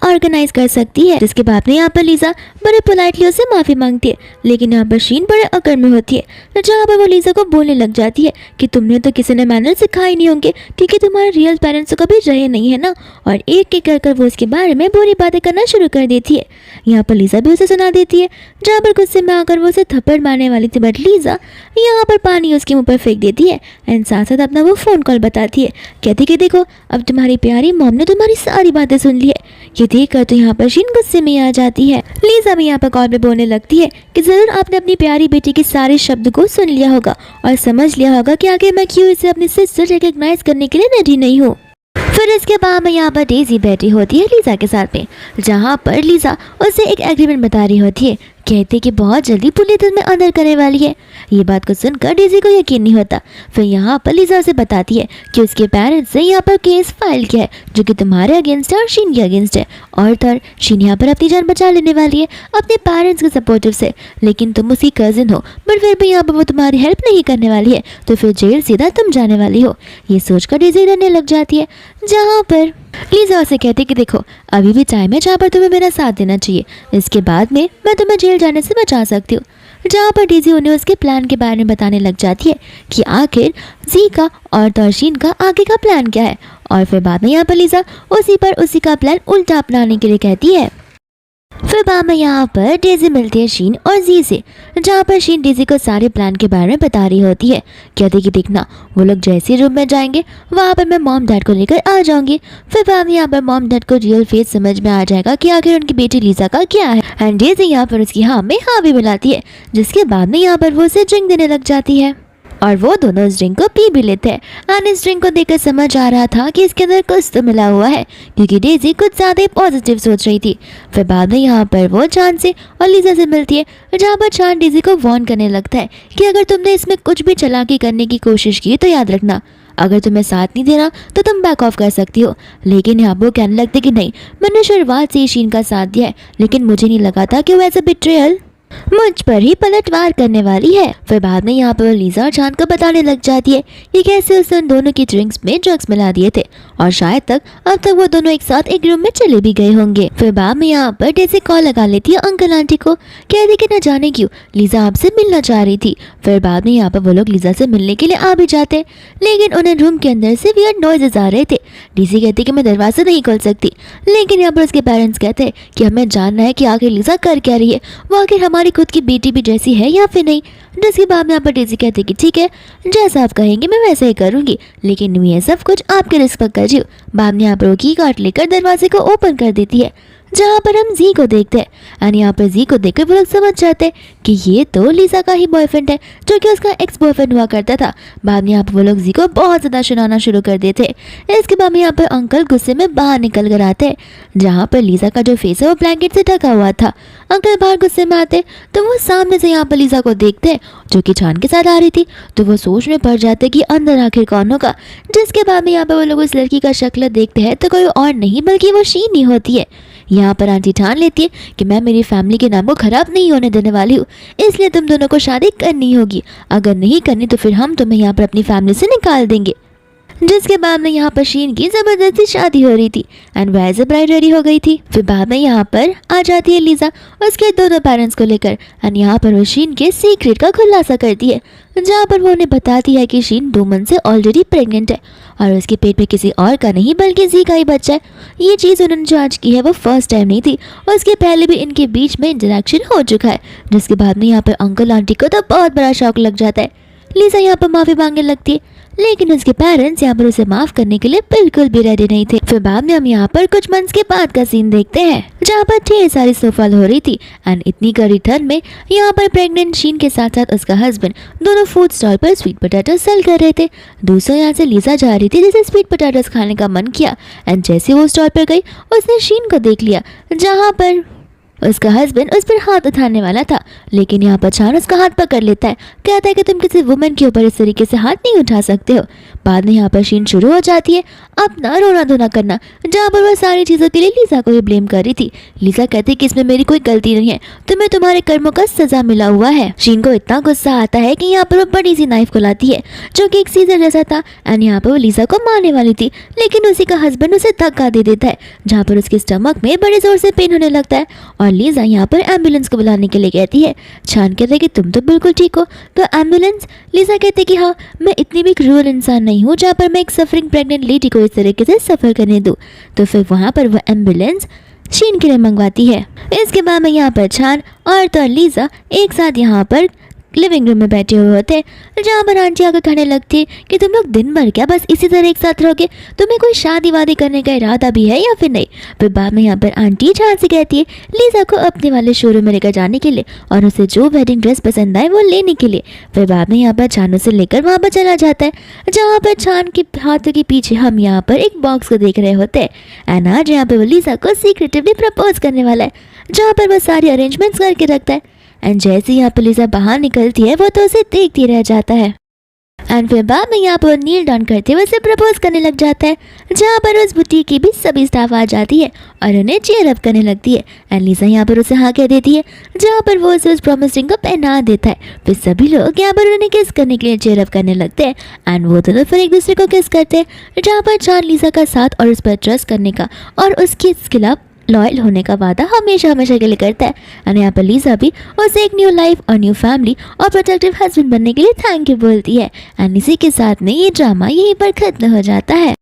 ऑर्गेनाइज कर सकती है। जिसके बाद में यहाँ पर लीजा बड़े पोलाइटली उससे माफ़ी मांगती है, लेकिन यहाँ पर शीन बड़े अकड़ में होती है, जहाँ पर वो लीजा को बोलने लग जाती है कि तुमने तो किसी ने मैनर सिखाए नहीं होंगे, क्योंकि तुम्हारे रियल पेरेंट्स तो कभी रहे नहीं है ना। और एक एक कर वो उसके बारे में बुरी बातें करना शुरू कर देती है। यहाँ पर लीजा भी उसे सुना देती है, जहाँ पर गुस्से में आकर वो उसे थप्पड़ मारने वाली थी, बट लीजा यहाँ पर पानी उसके मुँह पर फेंक देती है एंड साथ साथ अपना वो फ़ोन कॉल बताती है। कहती कि देखो अब तुम्हारी प्यारी मॉम ने तुम्हारी सारी बातें सुन ली है। ये देखकर तो यहाँ पर शीन गुस्से में आ जाती है। लीजा भी यहाँ पर कॉल पे बोलने लगती है कि जरूर आपने अपनी प्यारी बेटी के सारे शब्द को सुन लिया होगा और समझ लिया होगा कि आगे मैं क्यों इसे अपनी सिस्टर रिकॉग्नाइज करने के लिए रेडी नहीं हूँ। फिर इसके बाद में यहाँ पर डेजी बैठी होती है लीजा के साथ में, जहाँ पर लीजा उसे एक एग्रीमेंट बता रही होती है। कहते कि बहुत जल्दी पुलिस तुम्हें अंदर करने वाली है। ये बात को सुनकर डेजी को यकीन नहीं होता। फिर यहाँ पर लीजा उसे बताती है कि उसके पेरेंट्स ने यहाँ पर केस फाइल किया है, जो कि तुम्हारे अगेंस्ट है और शीन के अगेंस्ट है। और थर्ड, शीन यहाँ पर अपनी जान बचा लेने वाली है अपने पेरेंट्स के सपोर्टिव से, लेकिन तुम उसकी कजिन हो, बट फिर भी यहाँ पर वो तुम्हारी हेल्प नहीं करने वाली है, तो फिर जेल सीधा तुम जाने वाली हो। ये सोचकर डेजी डरने लग जाती है। जहाँ पर लीजा उसे कहती कि देखो अभी भी टाइम है जहाँ पर तुम्हें मेरा साथ देना चाहिए, इसके बाद में मैं तुम्हें जेल जाने से बचा सकती हूँ। जहाँ पर डेजी उन्हें उसके प्लान के बारे में बताने लग जाती है कि आखिर जीका और तौशीन का आगे का प्लान क्या है। और फिर बाद में यहाँ पर लीजा उसी का प्लान उल्टा अपनाने के लिए कहती है। फिर बाद में यहाँ पर डेजी मिलती है शीन और जी से, जहाँ पर शीन डेजी को सारे प्लान के बारे में बता रही होती है। कहती कि देखना वो लोग जैसे रूम में जाएंगे वहाँ पर मैं मॉम डैड को लेकर आ जाऊंगी। फिर बाद में यहाँ पर मॉम डैड को रियल फेस समझ में आ जाएगा कि आखिर उनकी बेटी लीजा का क्या है। एंड डेजी यहाँ पर उसकी हाँ में हाँ भी मिलाती है, जिसके बाद में यहाँ पर वो उसे ड्रिंक देने लग जाती है और वो दोनों इस ड्रिंक को पी भी लेते हैं। और इस ड्रिंक को देखकर समझ आ रहा था कि इसके अंदर कुछ तो मिला हुआ है, क्योंकि डेजी कुछ ज़्यादा पॉजिटिव सोच रही थी। फिर बाद में यहाँ पर वो चांद से और लीजा से मिलती है, जहाँ पर चांद डेजी को वार्न करने लगता है कि अगर तुमने इसमें कुछ भी चालाकी करने की कोशिश की तो याद रखना अगर तुम्हें साथ नहीं देना तो तुम बैक ऑफ कर सकती हो। लेकिन यहाँ पर वो कहने लगते कि नहीं, मैंने शुरुआत से ही शीन का साथ दिया है, लेकिन मुझे नहीं लगा था कि वो एज अ बिट्रेयल मुझ पर ही पलटवार करने वाली है। फिर बाद में यहाँ पर लीजा और चांद को बताने लग जाती है कि कैसे उसने उन दोनों की ड्रिंक्स में ड्रग्स मिला दिए थे और शायद अब तक वो दोनों एक साथ एक रूम में चले भी गए होंगे। फिर बाद में यहाँ पर डेज़ी कॉल लगा लेती है अंकल आंटी को, कहती कि न जाने क्यों लीजा आपसे मिलना चाह रही थी। फिर बाद में यहाँ पर वो लोग लीजा से मिलने के लिए आ भी जाते, लेकिन उन्हें रूम के अंदर से वियर्ड नॉइजेस आ रहे थे। डेज़ी कहती कि मैं दरवाजा नहीं खोल सकती, लेकिन यहाँ पर उसके पेरेंट्स कहते कि हमें जानना है कि आखिर लीजा कर क्या रही है, वो आखिर हमारी खुद की बेटी भी जैसी है या फिर नहीं। जिसके बाद में यहाँ पर डेज़ी कहती कि ठीक है, जैसा आप कहेंगे मैं वैसे ही करूंगी, लेकिन मैं ये सब कुछ आपके रिस्क पर कर रही हूँ। बाद में यहाँ पर वो की कार्ड लेकर दरवाजे को ओपन कर देती है, जहाँ पर हम जी को देखते हैं। एंड यहाँ पर जी को देखकर वो लोग समझ जाते हैं कि ये तो लीजा का ही बॉयफ्रेंड है, जो कि उसका एक्स बॉयफ्रेंड हुआ करता था। बाद में यहाँ पर वो लोग जी को बहुत ज़्यादा सुनाना शुरू कर देते। इसके बाद में यहाँ पर अंकल गुस्से में बाहर निकल कर आते हैं, जहाँ पर लीजा का जो फेस है वो ब्लैंकेट से ढका हुआ था। अंकल बाहर गुस्से में आते तो वो सामने से यहाँ पर लीजा को देखते हैं, जो कि चांद के साथ आ रही थी। तो वो सोच में पड़ जाते कि अंदर आखिर कौन होगा। जिसके बाद में यहाँ पर वो लोग उस लड़की का शक्ल देखते हैं तो कोई और नहीं बल्कि वो शीन ही होती है। यहाँ पर आंटी ठान लेती है कि मैं मेरी फैमिली के नाम को खराब नहीं होने देने वाली हूँ, इसलिए तुम दोनों को शादी करनी होगी। अगर नहीं करनी तो फिर हम तुम्हें यहाँ पर अपनी फैमिली से निकाल देंगे। जिसके बाद में यहाँ पर शीन की जबरदस्ती शादी हो रही थी एंड वह एज ए ब्राइड रेडी हो गई थी। फिर बाद में यहाँ पर आ जाती है लीजा उसके दोनों पेरेंट्स को लेकर एंड यहाँ पर वो शीन के सीक्रेट का खुलासा करती है, जहाँ पर वो उन्हें बताती है कि शीन 2 मंथ से ऑलरेडी प्रेग्नेंट है और उसके पेट में किसी और का नहीं बल्कि जी का ही बच्चा है। ये चीज़ उन्होंने जो आज की है वो फर्स्ट टाइम नहीं थी, उसके पहले भी इनके बीच में इंटरेक्शन हो चुका है। जिसके बाद में यहाँ पर अंकल आंटी को तो बहुत बड़ा शौक लग जाता है। लीजा यहाँ पर माफ़ी मांगने लगती है, लेकिन उसके पेरेंट्स यहाँ पर उसे माफ करने के लिए बिल्कुल भी रेडी नहीं थे। फिर बाद में हम यहाँ पर कुछ मंथ्स के बाद का सीन देखते हैं, जहाँ पर ढेर सारी स्नोफॉल हो रही थी एंड इतनी कड़ी ठंड में यहाँ पर प्रेग्नेंट शीन के साथ साथ उसका हस्बैंड दोनों फूड स्टॉल पर स्वीट पोटैटो सेल कर रहे थे। दूसरों यहाँ से लीजा जा रही थी जिसे स्वीट पोटैटोस खाने का मन किया एंड जैसे वो स्टॉल पर गई उसने शीन को देख लिया, जहाँ पर उसका हस्बैंड उस पर हाथ उठाने वाला था, लेकिन यहाँ पर चांद उसका हाथ पकड़ लेता है, कहता है कि तुम किसी वुमेन के ऊपर इस तरीके से हाथ नहीं उठा सकते हो। बाद में यहाँ पर शीन शुरू हो जाती है अपना रोना धोना करना, जहाँ पर वह सारी चीज़ों के लिए लीजा को ही ब्लेम कर रही थी। लीजा कहती है कि इसमें मेरी कोई गलती नहीं है, तुम्हें तुम्हारे कर्मों का सजा मिला हुआ है। शीन को इतना गुस्सा आता है कि यहाँ पर वो बड़ी सी नाइफ को लाती है जो कि एक सीजर जैसा था एंड यहाँ पर वो लीजा को मारने वाली थी, लेकिन उसी का हस्बैंड उसे धक्का दे देता है, जहाँ पर उसके स्टमक में बड़े जोर से पेन होने लगता है और लीजा यहाँ पर एम्बुलेंस को बुलाने के लिए कहती है। चांद कहते हैं कि तुम तो बिल्कुल ठीक हो, तो एम्बुलेंस? लीजा कहते कि हाँ, मैं इतनी भी क्रूर इंसान नहीं हूँ जहाँ पर मैं एक सफरिंग प्रेग्नेंट लेडी को इस तरीके से सफ़र करने दूँ। तो फिर वहाँ पर वह एम्बुलेंस शीन के लिए मंगवाती है। इसके बाद में यहाँ पर चांद और तो लीजा एक साथ यहाँ पर लिविंग रूम में बैठे हुए होते, जहाँ पर आंटी आकर कहने लगती कि तुम लोग दिन भर क्या बस इसी तरह एक साथ रहोगे, तुम्हें कोई शादी वादी करने का इरादा भी है या फिर नहीं। फिर बाद में यहाँ पर आंटी चांद से कहती है लीजा को अपने वाले शोरूम में लेकर जाने के लिए और उसे जो वेडिंग ड्रेस पसंद आए वो लेने के लिए। फिर बाद में यहाँ पर चांद उसे लेकर वहाँ पर चला जाता है, जहाँ पर चांद के हाथों के पीछे हम यहाँ पर एक बॉक्स को देख रहे होते हैं एंड आज यहाँ पर वो लीजा को सीक्रेटिवली प्रपोज करने वाला है, जहाँ पर वो सारी अरेंजमेंट्स करके रखता है एंड जैसे यहाँ पर लीजा बाहर निकलती है वो तो उसे देखती रह जाता है एंड फिर बाद में यहाँ पर नील डाउन करते हुए उसे प्रपोज करने लग जाता है, जहाँ पर उस बुटीक की भी सभी स्टाफ आ जाती है और उन्हें चीयर अप करने लगती है एंड लीजा यहाँ पर उसे हाँ कह देती है, जहाँ पर वो उसे उस प्रॉमिस रिंग को पहना देता है। फिर सभी लोग यहाँ पर उन्हें किस करने के लिए चीयर अप करने लगते हैं एंड वो दोनों फिर एक दूसरे को किस करते हैं, जहाँ पर चांद लीजा का साथ और उस पर ट्रस्ट करने का और उसके खिलाफ लॉयल होने का वादा हमेशा हमेशा के लिए करता है। और यहाँ पर लीजा भी उसे एक न्यू लाइफ और न्यू फैमिली और प्रोटेक्टिव हस्बैंड बनने के लिए थैंक यू बोलती है एंड इसी के साथ में ये ड्रामा यहीं पर खत्म हो जाता है।